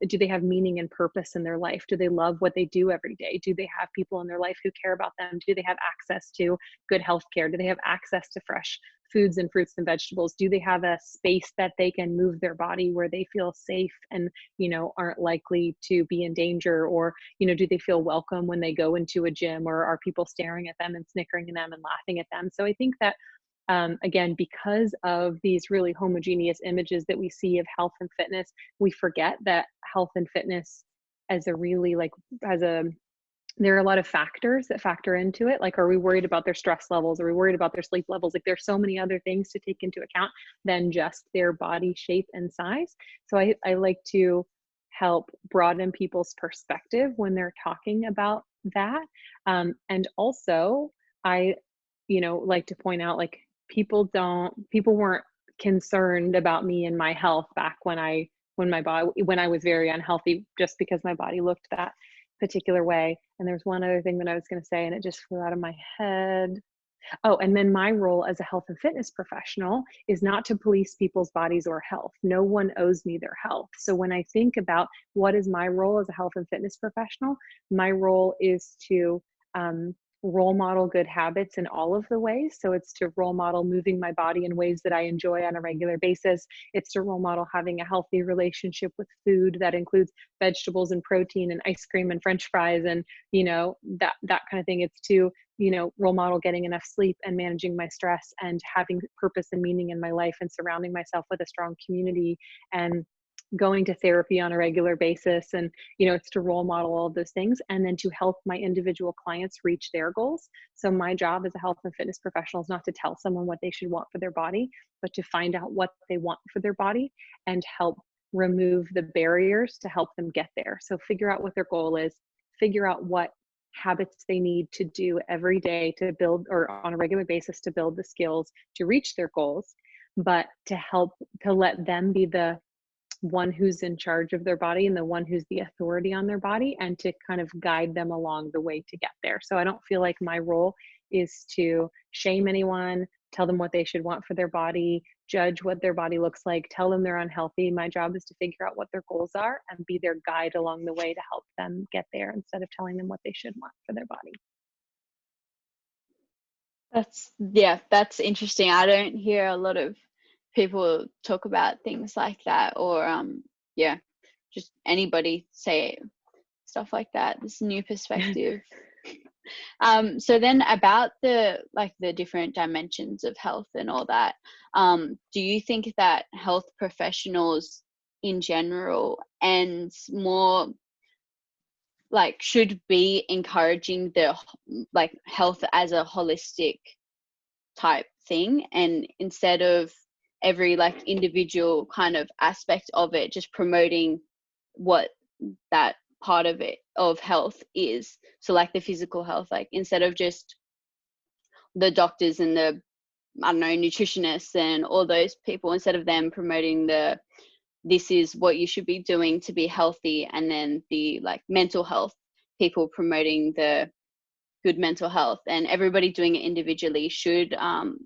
Do they have meaning and purpose in their life? Do they love what they do every day? Do they have people in their life who care about them? Do they have access to good health care? Do they have access to fresh foods and fruits and vegetables? Do they have a space that they can move their body where they feel safe and, you know, aren't likely to be in danger? Or, you know, do they feel welcome when they go into a gym, or are people staring at them and snickering at them and laughing at them? So I think that, again, because of these really homogeneous images that we see of health and fitness, we forget that health and fitness as a really there are a lot of factors that factor into it. Like, are we worried about their stress levels? Are we worried about their sleep levels? Like, there's so many other things to take into account than just their body shape and size. So I like to help broaden people's perspective when they're talking about that. And also, I, you know, like to point out, like, people weren't concerned about me and my health back when I was very unhealthy, just because my body looked that particular way. And there's one other thing that I was going to say, and it just flew out of my head. Oh, and then my role as a health and fitness professional is not to police people's bodies or health. No one owes me their health. So when I think about what is my role as a health and fitness professional, my role is to role model good habits in all of the ways. So it's to role model moving my body in ways that I enjoy on a regular basis. It's to role model having a healthy relationship with food that includes vegetables and protein and ice cream and French fries and, you know, that kind of thing. It's to, you know, role model getting enough sleep and managing my stress and having purpose and meaning in my life and surrounding myself with a strong community and going to therapy on a regular basis. And, you know, it's to role model all of those things and then to help my individual clients reach their goals. So my job as a health and fitness professional is not to tell someone what they should want for their body, but to find out what they want for their body and help remove the barriers to help them get there. So figure out what their goal is, figure out what habits they need to do every day to build, or on a regular basis, to build the skills to reach their goals, but to let them be the one who's in charge of their body and the one who's the authority on their body, and to kind of guide them along the way to get there. So I don't feel like my role is to shame anyone, tell them what they should want for their body, judge what their body looks like, tell them they're unhealthy. My job is to figure out what their goals are and be their guide along the way to help them get there, instead of telling them what they should want for their body. That's interesting. I don't hear a lot of people talk about things like that, or just anybody say stuff like that. This new perspective. So then about the different dimensions of health and all that, do you think that health professionals in general and more like should be encouraging the health as a holistic type thing, and instead of every individual kind of aspect of it, just promoting what that part of it of health is? So the physical health, instead of just the doctors and the nutritionists and all those people, instead of them promoting this is what you should be doing to be healthy, and then the mental health people promoting the good mental health, and everybody doing it individually, should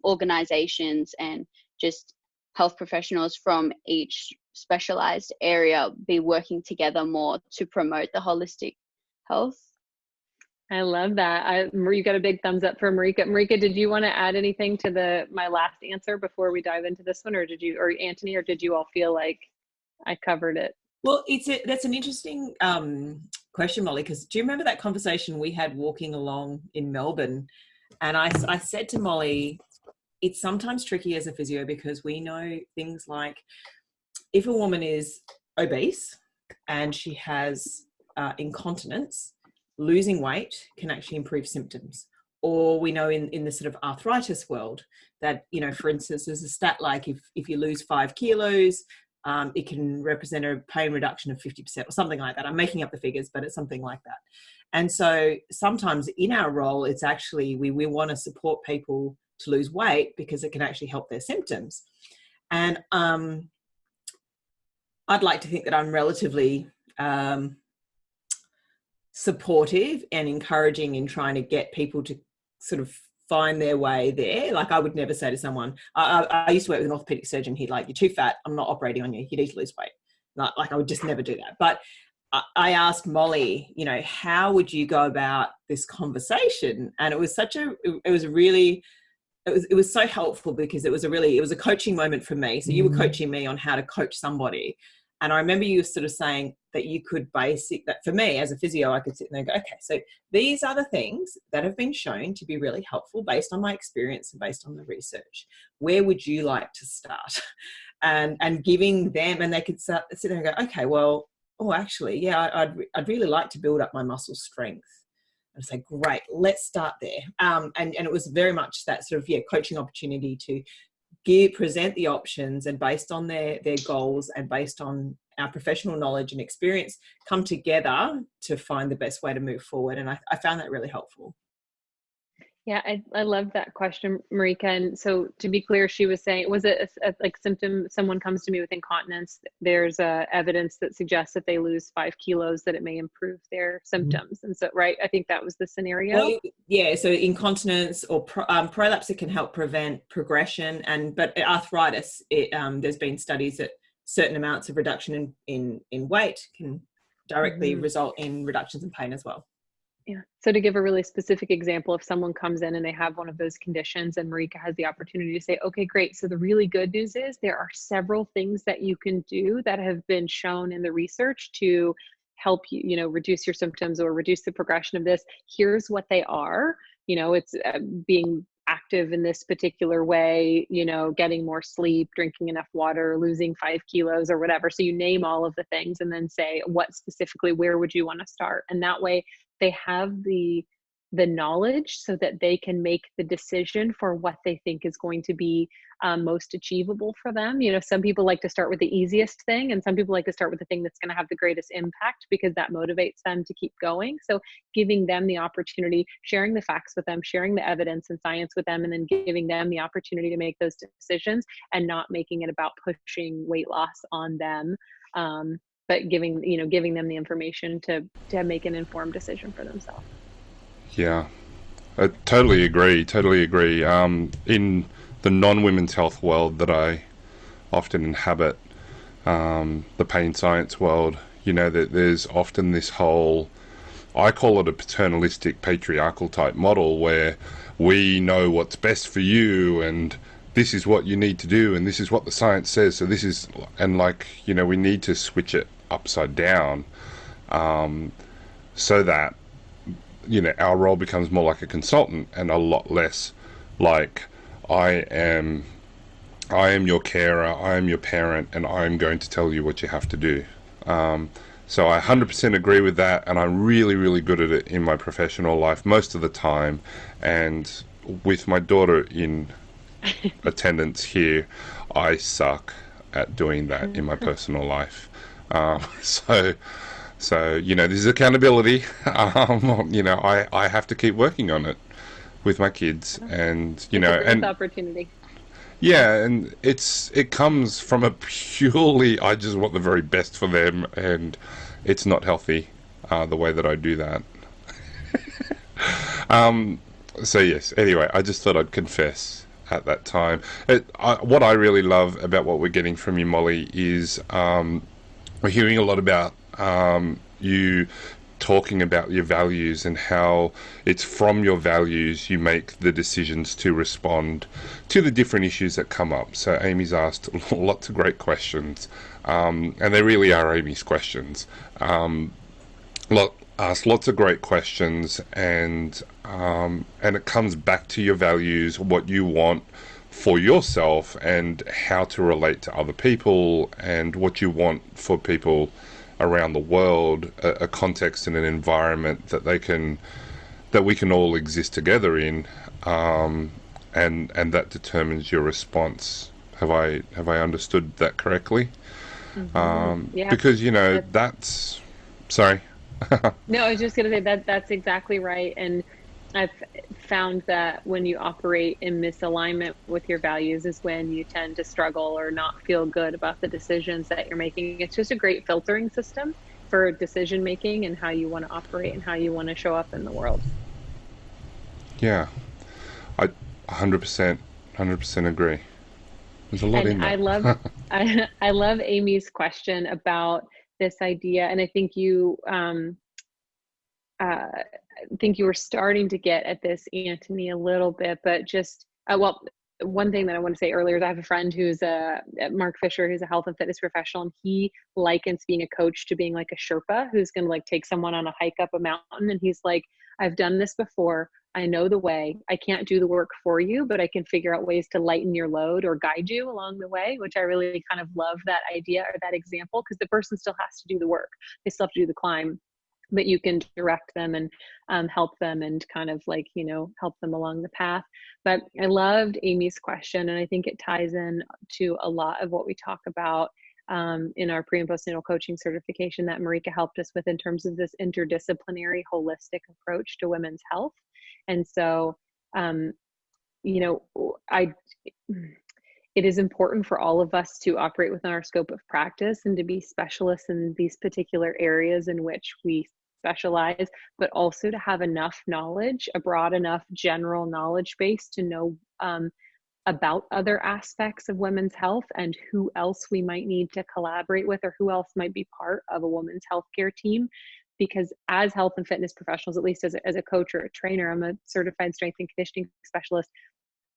organizations and just health professionals from each specialized area be working together more to promote the holistic health? I love that. You got a big thumbs up for Marika. Marika, did you want to add anything to my last answer before we dive into this one, or Antony, or did you all feel like I covered it? Well, that's an interesting question, Molly, because do you remember that conversation we had walking along in Melbourne? And I said to Molly, it's sometimes tricky as a physio because we know things like if a woman is obese and she has incontinence, losing weight can actually improve symptoms. Or we know in the sort of arthritis world that, you know, for instance, there's a stat like if you lose 5 kilos, it can represent a pain reduction of 50% or something like that. I'm making up the figures, but it's something like that. And so sometimes in our role, it's actually we want to support people to lose weight because it can actually help their symptoms. And I'd like to think that I'm relatively supportive and encouraging in trying to get people to sort of find their way there. Like I would never say to someone, I used to work with an orthopedic surgeon, he'd like, you're too fat, I'm not operating on you, you need to lose weight. Like I would just never do that. But I asked Molly, you know, how would you go about this conversation? And it was so helpful because it was a coaching moment for me. So you were coaching me on how to coach somebody. And I remember you sort of saying that you could that for me as a physio, I could sit there and go, okay, so these are the things that have been shown to be really helpful based on my experience and based on the research. Where would you like to start? And giving them, and they could sit there and go, okay, well, actually, yeah, I'd really like to build up my muscle strength. And say, great, let's start there. And it was very much that sort of, coaching opportunity to present the options, and based on their goals and based on our professional knowledge and experience, come together to find the best way to move forward. And I found that really helpful. Yeah, I love that question, Marika. And so to be clear, she was saying, was it a symptom, someone comes to me with incontinence, there's evidence that suggests that they lose 5 kilos, that it may improve their symptoms. And so, right, I think that was the scenario. Well, yeah, so incontinence or prolapse, it can help prevent progression. But arthritis, there's been studies that certain amounts of reduction in weight can directly result in reductions in pain as well. Yeah. So to give a really specific example, if someone comes in and they have one of those conditions and Marika has the opportunity to say, okay, great. So the really good news is there are several things that you can do that have been shown in the research to help you, reduce your symptoms or reduce the progression of this. Here's what they are. It's being active in this particular way, getting more sleep, drinking enough water, losing 5 kilos or whatever. So you name all of the things and then say, what specifically, where would you want to start? And that way they have the knowledge so that they can make the decision for what they think is going to be most achievable for them. Some people like to start with the easiest thing, and some people like to start with the thing that's going to have the greatest impact because that motivates them to keep going. So giving them the opportunity, sharing the facts with them, sharing the evidence and science with them, and then giving them the opportunity to make those decisions and not making it about pushing weight loss on them. But giving them the information to make an informed decision for themselves. Yeah, I totally agree. In the non-women's health world that I often inhabit, the pain science world, that there's often this whole, I call it a paternalistic patriarchal type model where we know what's best for you and this is what you need to do and this is what the science says. So this is, and we need to switch it upside down so that our role becomes more like a consultant and a lot less like I am your carer, I am your parent, and I'm going to tell you what you have to do. So I 100% agree with that, and I'm really, really good at it in my professional life most of the time. And with my daughter in attendance here, I suck at doing that in my personal life. So this is accountability. I have to keep working on it with my kids, and and opportunity. Yeah, and it comes from a purely I just want the very best for them, and it's not healthy the way that I do that. So yes. Anyway, I just thought I'd confess at that time. What I really love about what we're getting from you, Molly, is we're hearing a lot about you talking about your values and how it's from your values you make the decisions to respond to the different issues that come up. So Amie's asked lots of great questions, and they really are Amie's questions. Asked lots of great questions, and it comes back to your values, what you want for yourself and how to relate to other people and what you want for people around the world, a context and an environment that we can all exist together in, and that determines your response. Have I understood that correctly? Yeah, because that's sorry. no, I was just going to say that that's exactly right. And I've found that when you operate in misalignment with your values is when you tend to struggle or not feel good about the decisions that you're making. It's just a great filtering system for decision making and how you want to operate and how you want to show up in the world. Yeah, I 100% agree. There's a lot in that. I love Amy's question about this idea, and I think you were starting to get at this, Antony, a little bit, but just well, one thing that I want to say earlier is I have a friend who's Mark Fisher, who's a health and fitness professional, and he likens being a coach to being like a Sherpa who's going to like take someone on a hike up a mountain, and he's like, I've done this before. I know the way. I can't do the work for you, but I can figure out ways to lighten your load or guide you along the way, which I really kind of love that idea or that example, because the person still has to do the work. They still have to do the climb, but you can direct them and help them and kind of like, help them along the path. But I loved Amy's question, and I think it ties in to a lot of what we talk about in our pre and postnatal coaching certification that Marika helped us with in terms of this interdisciplinary, holistic approach to women's health. And so, it is important for all of us to operate within our scope of practice and to be specialists in these particular areas in which we specialize, but also to have enough knowledge, a broad enough general knowledge base to know about other aspects of women's health and who else we might need to collaborate with or who else might be part of a women's healthcare team. Because as health and fitness professionals, at least as a coach or a trainer, I'm a certified strength and conditioning specialist.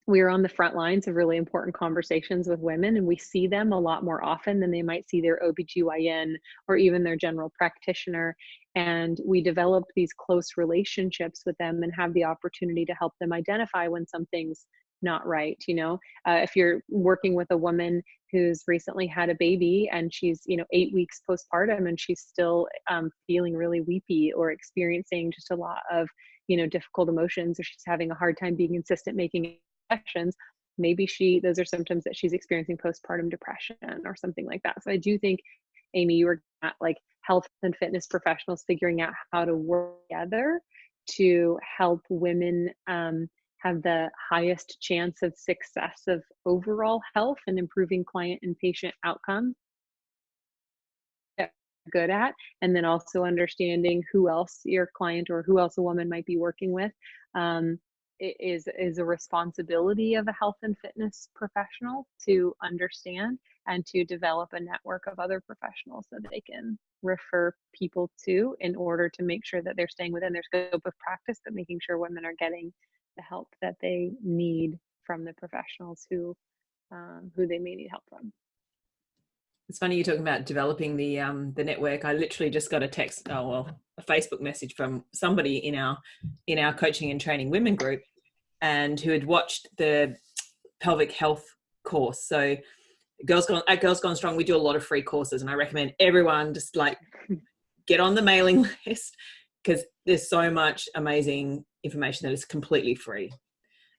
We are on the front lines of really important conversations with women, and we see them a lot more often than they might see their OBGYN or even their general practitioner. And we develop these close relationships with them and have the opportunity to help them identify when something's not right. If you're working with a woman who's recently had a baby and she's 8 weeks postpartum and she's still feeling really weepy or experiencing just a lot of difficult emotions, or she's having a hard time being consistent making connections, maybe those are symptoms that she's experiencing postpartum depression or something like that. So I do think, Amy, you were at like health and fitness professionals figuring out how to work together to help women have the highest chance of success of overall health and improving client and patient outcomes that you're good at, and then also understanding who else your client or who else a woman might be working with is a responsibility of a health and fitness professional to understand and to develop a network of other professionals that they can refer people to in order to make sure that they're staying within their scope of practice, but making sure women are getting the help that they need from the professionals who they may need help from. It's funny you're talking about developing the network. I literally just got a Facebook message from somebody in our coaching and training women group, and who had watched the pelvic health course. So at Girls Gone Strong, we do a lot of free courses, and I recommend everyone just like get on the mailing list, because there's so much amazing information that is completely free.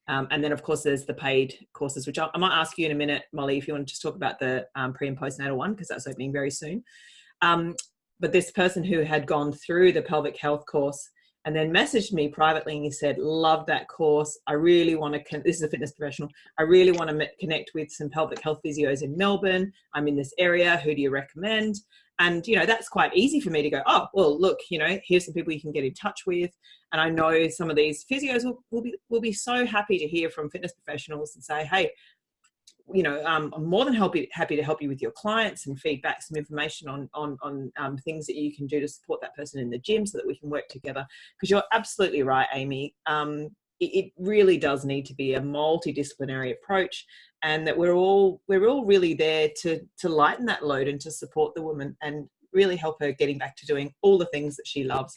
And then, of course, there's the paid courses, which I might ask you in a minute, Molly, if you want to just talk about the pre and postnatal one, because that's opening very soon. But this person who had gone through the pelvic health course and then messaged me privately, and he said, love that course. I really want to, this is a fitness professional, I really want to connect with some pelvic health physios in Melbourne. I'm in this area. Who do you recommend? And, that's quite easy for me to go, oh, well, look, here's some people you can get in touch with. And I know some of these physios will be so happy to hear from fitness professionals and say, hey, I'm more than happy to help you with your clients and feedback some information on things that you can do to support that person in the gym so that we can work together. Because you're absolutely right, Amy. It really does need to be a multidisciplinary approach, and that we're all really there to lighten that load and to support the woman and really help her getting back to doing all the things that she loves.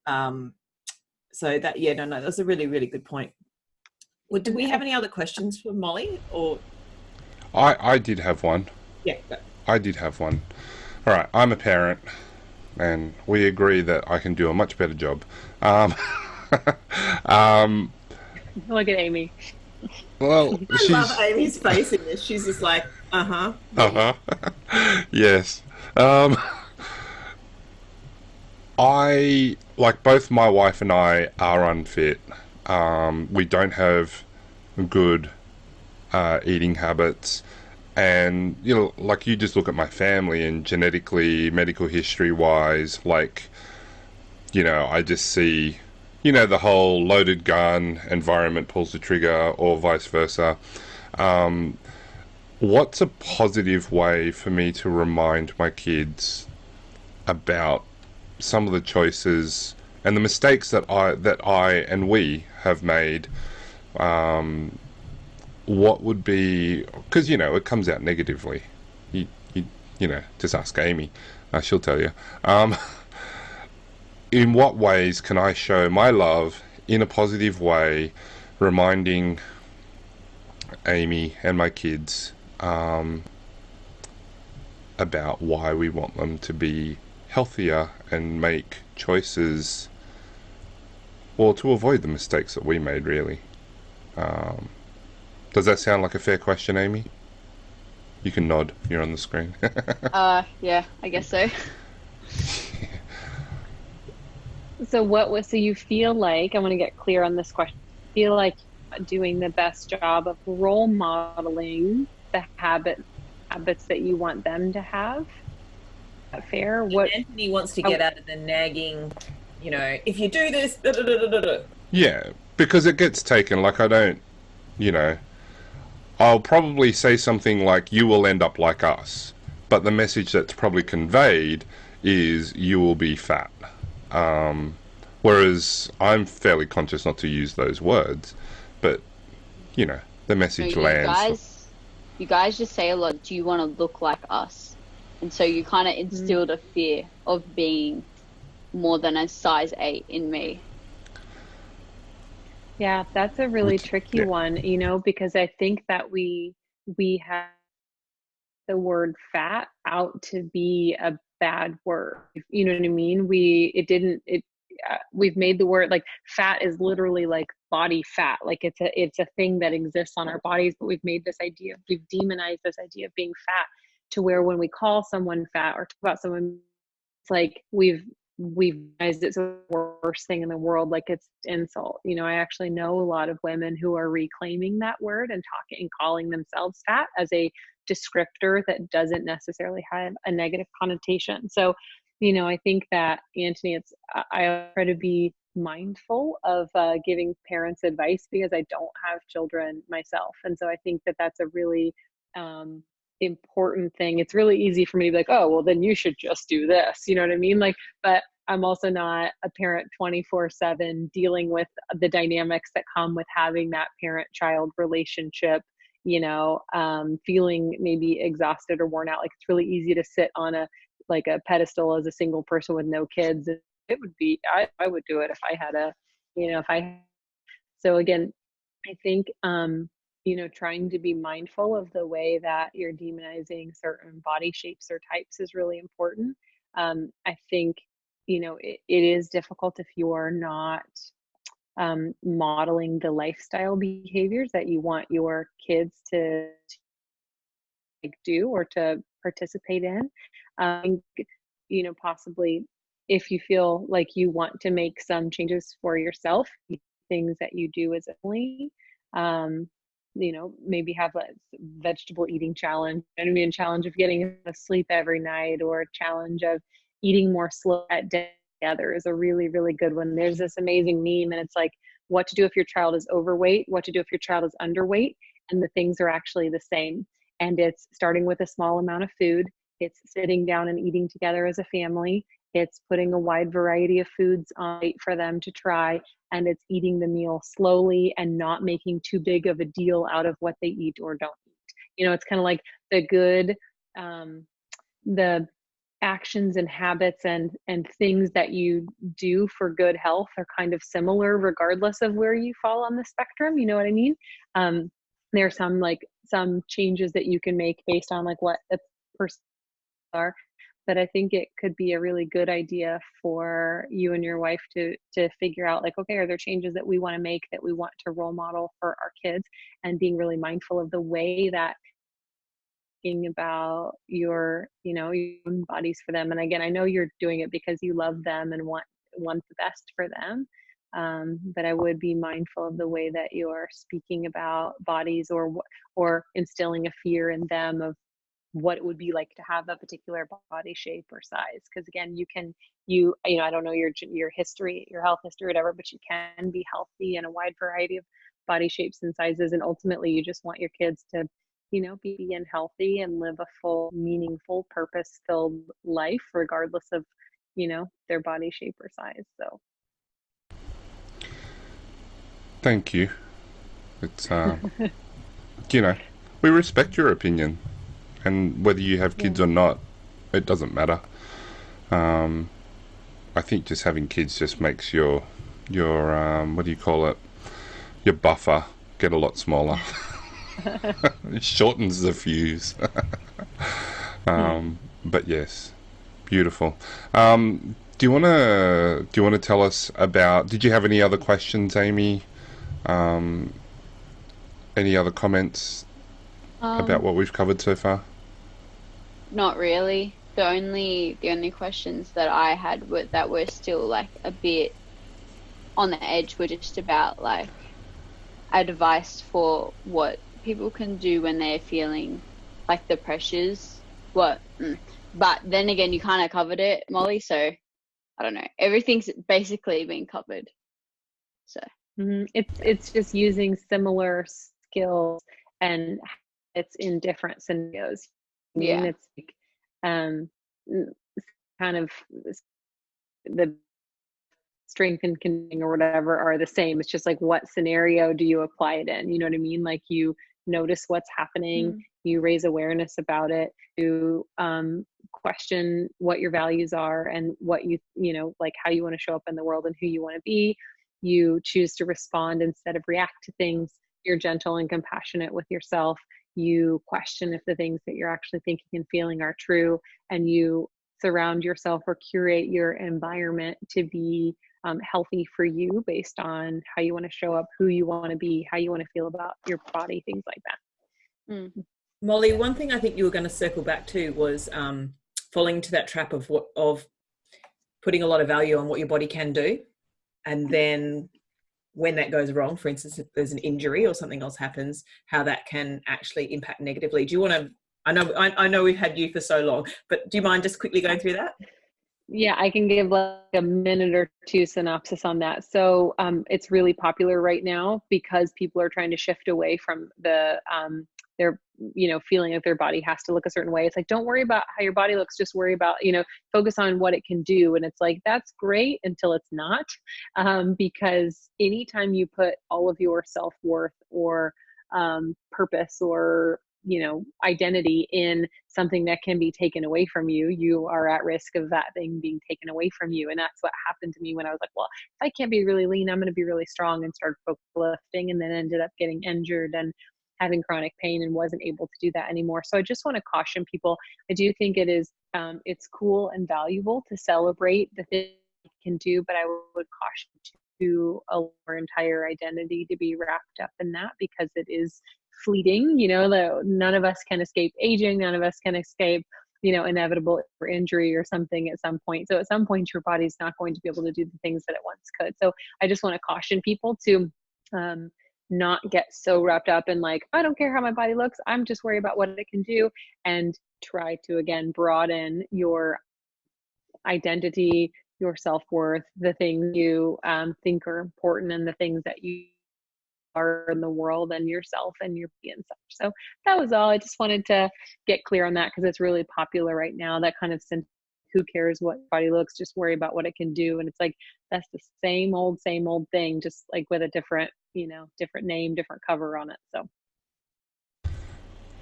So that's a really, really good point. Well, do we have any other questions for Molly? Or I did have one. yeah, I did have one. All right, I'm a parent, and we agree that I can do a much better job. Um, um, Look at Amie. well, I love Amy's face in this. She's just like, uh-huh. Yes. Um, I, like, both my wife and I are unfit. We don't have good eating habits. And, you know, like, you just look at my family and genetically, medical history wise, like, you know, I just see, you know, the whole loaded gun, environment pulls the trigger, or vice versa. Um, what's a positive way for me to remind my kids about some of the choices and the mistakes that I and we have made? Um, what would be, because, you know, it comes out negatively. You, you know, just ask Amie, she'll tell you. In what ways can I show my love in a positive way, reminding Amie and my kids about why we want them to be healthier and make choices, or to avoid the mistakes that we made, really? Um, does that sound like a fair question, Amie? You can nod. You're on the screen. Yeah, I guess so. So you feel like, I want to get clear on this question, feel like you're doing the best job of role modeling the habits that you want them to have? Is that fair? What Antony wants to get out of the nagging, you know, if you do this, da, da, da, da, da, da. Yeah, because it gets taken, like, I don't, you know, I'll probably say something like, you will end up like us, but the message that's probably conveyed is, you will be fat. Whereas I'm fairly conscious not to use those words, but, you know, the So message lands. you guys just say a lot, do you want to look like us? And so you kind of instilled a fear of being more than a size 8 in me. Yeah, that's a really Which, tricky yeah, one, you know, because I think that we have the word fat out to be a bad word. You know what I mean? We've made the word, like, fat is literally like body fat. Like, it's a thing that exists on our bodies, but we've demonized this idea of being fat, to where when we call someone fat or talk about someone, it's like we've realized it's the worst thing in the world, like it's insult. You know, I actually know a lot of women who are reclaiming that word and talking and calling themselves fat as a descriptor that doesn't necessarily have a negative connotation. So, you know, I think that, Antony, I try to be mindful of giving parents advice, because I don't have children myself, and so I think that that's a really important thing. It's really easy for me to be like, oh, well, then you should just do this. You know what I mean? Like, but I'm also not a parent 24/7 dealing with the dynamics that come with having that parent-child relationship, you know, feeling maybe exhausted or worn out. Like, it's really easy to sit on a pedestal as a single person with no kids. It would be, I would do it if I had a, you know, if I, so again, I think, you know, trying to be mindful of the way that you're demonizing certain body shapes or types is really important. I think, you know, it is difficult if you're not modeling the lifestyle behaviors that you want your kids to like do or to participate in. You know, possibly if you feel like you want to make some changes for yourself, things that you do as a family, you know, maybe have a vegetable eating challenge, and I mean, challenge of getting enough sleep every night, or a challenge of eating more slow at dinner together is a really, really good one. There's this amazing meme, and it's like, what to do if your child is overweight, what to do if your child is underweight, and the things are actually the same. And it's starting with a small amount of food. It's sitting down and eating together as a family. It's putting a wide variety of foods on plate for them to try, and it's eating the meal slowly and not making too big of a deal out of what they eat or don't eat. You know, it's kind of like the good, the actions and habits and things that you do for good health are kind of similar regardless of where you fall on the spectrum. You know what I mean? There are some changes that you can make based on like what a person are, but I think it could be a really good idea for you and your wife to figure out like, okay, are there changes that we want to make, that we want to role model for our kids, and being really mindful of the way that thinking about your own bodies for them. And again, I know you're doing it because you love them and want the best for them. But I would be mindful of the way that you're speaking about bodies, or instilling a fear in them of what it would be like to have a particular body shape or size. Because again, I don't know your history, your health history, whatever, but you can be healthy in a wide variety of body shapes and sizes. And ultimately, you just want your kids to, be and healthy and live a full, meaningful, purpose-filled life, regardless of, their body shape or size. So. Thank you. It's, we respect your opinion, and whether you have kids or not, it doesn't matter. I think just having kids just makes your what do you call it? Your buffer get a lot smaller. It shortens the fuse. But yes, beautiful. Do you want to tell us about? Did you have any other questions, Amie? Any other comments about what we've covered so far? Not really. The only questions that I had that were still like a bit on the edge were just about like advice for what people can do when they're feeling like the pressures. But then again, you kind of covered it, Molly. So I don't know. Everything's basically been covered. So it's just using similar skills, and it's in different scenarios. Yeah, it's like kind of the strength and conditioning or whatever are the same. It's just like, what scenario do you apply it in? You know what I mean? Like, you notice what's happening, you raise awareness about it, you question what your values are and what like how you want to show up in the world and who you want to be. You choose to respond instead of react to things. You're gentle and compassionate with yourself. You question if the things that you're actually thinking and feeling are true, and you surround yourself or curate your environment to be healthy for you based on how you want to show up, who you want to be, how you want to feel about your body, things like that. Molly, one thing I think you were going to circle back to was falling into that trap of putting a lot of value on what your body can do, and then when that goes wrong, for instance, if there's an injury or something else happens, how that can actually impact negatively. Do you want to, I know we've had you for so long, but do you mind just quickly going through that? Yeah, I can give like a minute or two synopsis on that. So it's really popular right now because people are trying to shift away from their feeling that their body has to look a certain way. It's like, don't worry about how your body looks, just worry about, focus on what it can do. And it's like, that's great until it's not, because anytime you put all of your self-worth or purpose or identity in something that can be taken away from you, you are at risk of that thing being taken away from you. And that's what happened to me when I was like, well, if I can't be really lean, I'm going to be really strong, and started lifting, and then ended up getting injured and having chronic pain and wasn't able to do that anymore. So I just want to caution people. I do think it is, it's cool and valuable to celebrate the things you can do, but I would caution to allow our entire identity to be wrapped up in that, because it is fleeting. None of us can escape aging. None of us can escape, inevitable injury or something at some point. So at some point, your body's not going to be able to do the things that it once could. So I just want to caution people to not get so wrapped up in like, I don't care how my body looks, I'm just worried about what it can do, and try to, again, broaden your identity, your self-worth, the things you think are important, and the things that you are in the world, and yourself and your body and such. So that was all. I just wanted to get clear on that, because it's really popular right now, that kind of sense, who cares what body looks, just worry about what it can do. And it's like, that's the same old thing, just like with a different name, different cover on it. So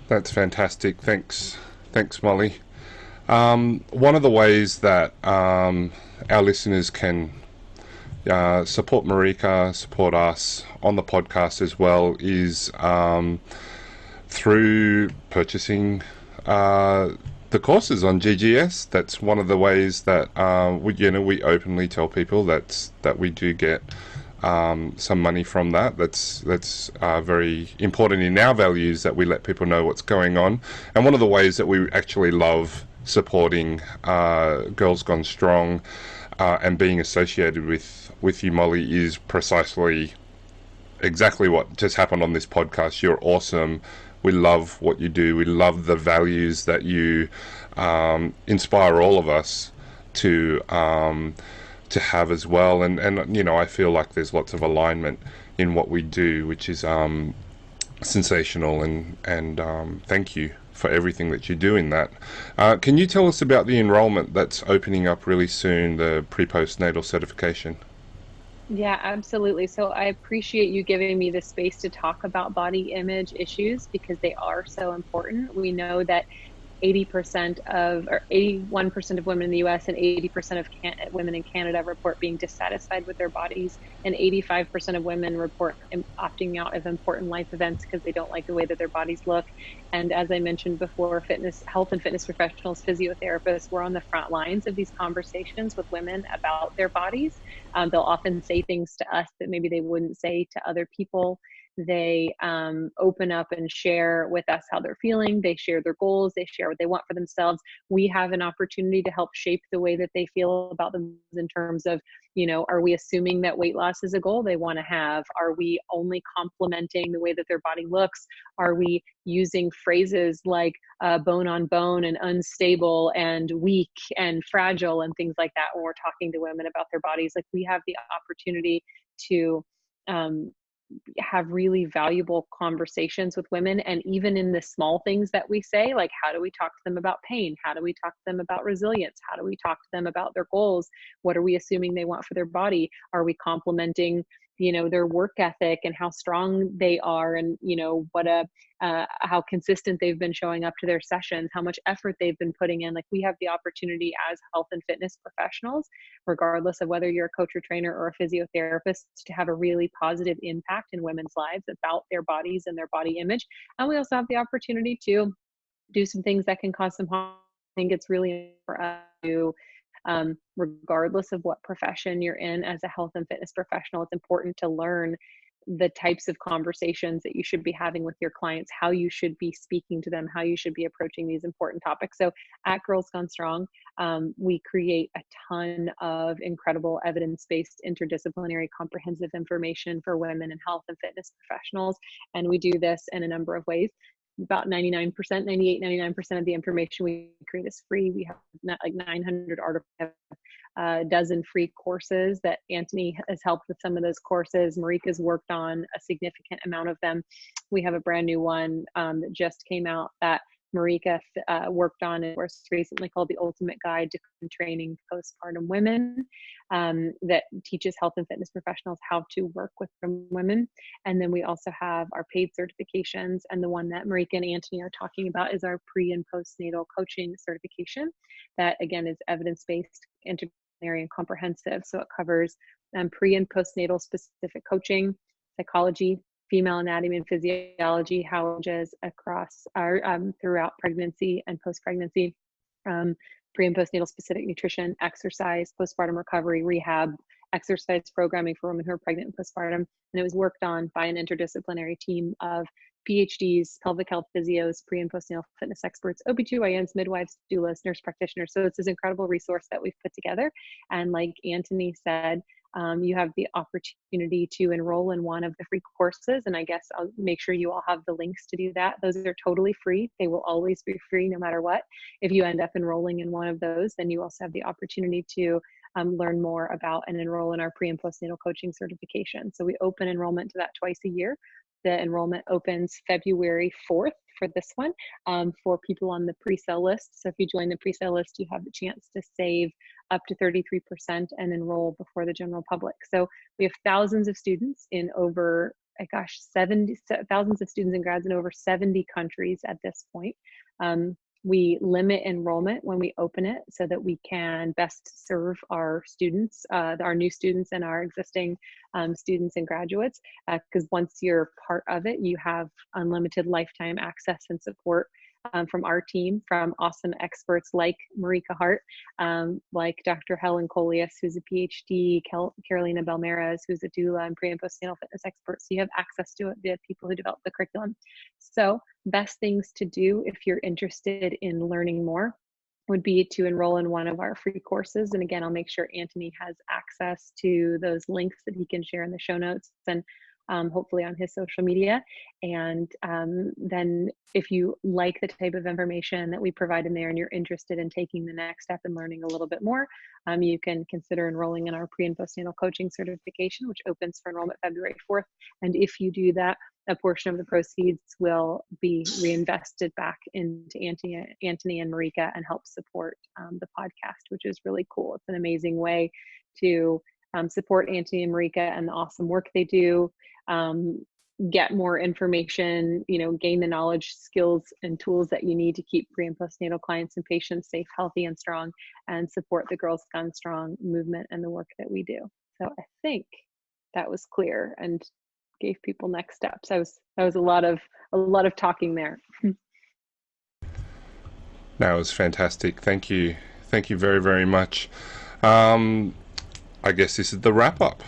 that's fantastic. Thanks Molly. One of the ways that our listeners can support Marika, support us on the podcast as well, is through purchasing the courses on GGS. That's one of the ways that we openly tell people that we do get some money from that. That's very important in our values, that we let people know what's going on. And one of the ways that we actually love supporting Girls Gone Strong and being associated with you, Molly, is precisely exactly what just happened on this podcast. You're awesome. We love what you do. We love the values that you inspire all of us to have as well. And you know, I feel like there's lots of alignment in what we do, which is sensational. And thank you for everything that you do in that. Can you tell us about the enrollment that's opening up really soon, the pre-postnatal certification? Yeah, absolutely. So I appreciate you giving me the space to talk about body image issues because they are so important. We know that 80% of, or 81% of women in the US and 80% of women in Canada report being dissatisfied with their bodies, and 85% of women report opting out of important life events because they don't like the way that their bodies look. And as I mentioned before, health and fitness professionals, physiotherapists, we're on the front lines of these conversations with women about their bodies. They'll often say things to us that maybe they wouldn't say to other people. They open up and share with us how they're feeling. They share their goals. They share what they want for themselves. We have an opportunity to help shape the way that they feel about them in terms of, you know, are we assuming that weight loss is a goal they want to have? Are we only complimenting the way that their body looks? Are we using phrases like bone on bone and unstable and weak and fragile and things like that when we're talking to women about their bodies? Like, we have the opportunity to have really valuable conversations with women. And even in the small things that we say, like, how do we talk to them about pain? How do we talk to them about resilience? How do we talk to them about their goals? What are we assuming they want for their body? Are we complimenting, you know, their work ethic and how strong they are, and, you know, how consistent they've been showing up to their sessions, how much effort they've been putting in? Like, we have the opportunity as health and fitness professionals, regardless of whether you're a coach or trainer or a physiotherapist, to have a really positive impact in women's lives about their bodies and their body image. And we also have the opportunity to do some things that can cause some harm. I think it's really for us to, regardless of what profession you're in as a health and fitness professional, it's important to learn the types of conversations that you should be having with your clients, how you should be speaking to them, how you should be approaching these important topics. So at Girls Gone Strong, we create a ton of incredible evidence-based, interdisciplinary, comprehensive information for women and health and fitness professionals. And we do this in a number of ways. About 99%, 99% of the information we create is free. We have like 900 articles, a dozen free courses that Antony has helped with some of those courses. Marika's worked on a significant amount of them. We have a brand new one that just came out that Marika worked on a course recently called The Ultimate Guide to Training Postpartum Women, that teaches health and fitness professionals how to work with women. And then we also have our paid certifications, and the one that Marika and Antony are talking about is our pre and postnatal coaching certification that, again, is evidence-based, interdisciplinary, and comprehensive. So it covers pre and postnatal specific coaching, psychology, female anatomy and physiology, how changes across our throughout pregnancy and post-pregnancy, pre and postnatal specific nutrition, exercise, postpartum recovery, rehab, exercise programming for women who are pregnant and postpartum. And it was worked on by an interdisciplinary team of PhDs, pelvic health physios, pre and postnatal fitness experts, OBGYNs, midwives, doulas, nurse practitioners. So it's this incredible resource that we've put together. And like Antony said, you have the opportunity to enroll in one of the free courses. And I guess I'll make sure you all have the links to do that. Those are totally free. They will always be free no matter what. If you end up enrolling in one of those, then you also have the opportunity to learn more about and enroll in our pre and postnatal coaching certification. So we open enrollment to that twice a year. The enrollment opens February 4th for this one, for people on the pre-sale list. So if you join the pre-sale list, you have the chance to save up to 33% and enroll before the general public. So we have thousands of students in over, thousands of students and grads in over 70 countries at this point. We limit enrollment when we open it so that we can best serve our students, our new students and our existing students and graduates. Because once you're part of it, you have unlimited lifetime access and support from our team, from awesome experts like Marika Hart, like Dr. Helen Coleus, who's a PhD, Carolina Belmeras, who's a doula and pre and postnatal fitness expert. So you have access to it, the people who develop the curriculum. So best things to do if you're interested in learning more would be to enroll in one of our free courses. And again, I'll make sure Antony has access to those links that he can share in the show notes and hopefully on his social media. And then if you like the type of information that we provide in there and you're interested in taking the next step and learning a little bit more, you can consider enrolling in our pre and postnatal coaching certification, which opens for enrollment February 4th. And if you do that, a portion of the proceeds will be reinvested back into Antony and Marika and help support the podcast, which is really cool. It's an amazing way to support Antony and Marika and the awesome work they do, get more information, gain the knowledge, skills, and tools that you need to keep pre and postnatal clients and patients safe, healthy, and strong, and support the Girls Gone Strong movement and the work that we do. So I think that was clear and gave people next steps. That was a lot of talking there. That was fantastic. Thank you very, very much. I guess this is the wrap up.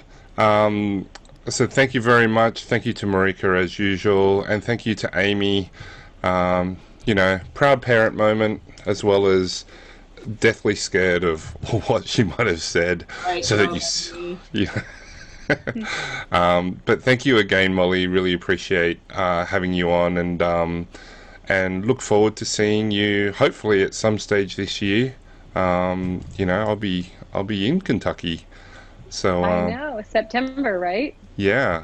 So thank you very much. Thank you to Marika as usual, and thank you to Amie. Proud parent moment, as well as deathly scared of what she might have said. Right, so that but thank you again, Molly. Really appreciate having you on, and look forward to seeing you hopefully at some stage this year. I'll be in Kentucky. So I know, September, right? Yeah.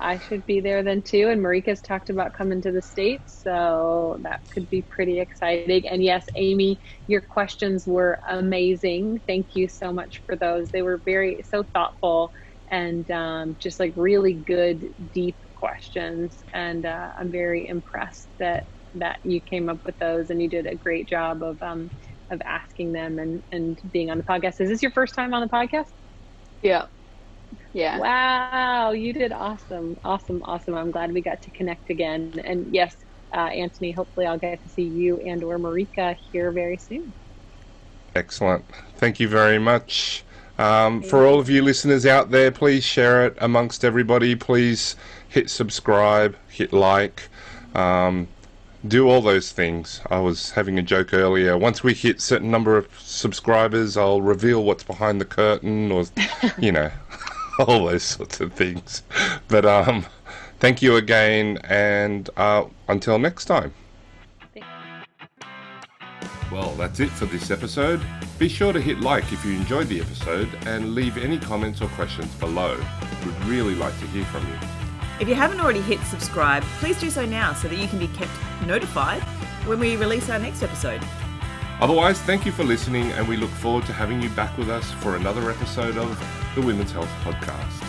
I should be there then too. And Marika's talked about coming to the States, so that could be pretty exciting. And yes, Amie, your questions were amazing. Thank you so much for those. They were so thoughtful and just like really good, deep questions. And I'm very impressed that you came up with those, and you did a great job of asking them and being on the podcast. Is this your first time on the podcast? Yeah. Wow, you did awesome. I'm glad we got to connect again. And yes, Antony, hopefully I'll get to see you and or Marika here very soon. Excellent. Thank you very much. For all of you listeners out there, please share it amongst everybody. Please hit subscribe, hit like, do all those things. I was having a joke earlier. Once we hit a certain number of subscribers, I'll reveal what's behind the curtain, or, all those sorts of things. But thank you again, and until next time. Well, that's it for this episode. Be sure to hit like if you enjoyed the episode, and leave any comments or questions below. We'd really like to hear from you. If you haven't already hit subscribe, please do so now so that you can be kept notified when we release our next episode. Otherwise, thank you for listening, and we look forward to having you back with us for another episode of the Women's Health Podcast.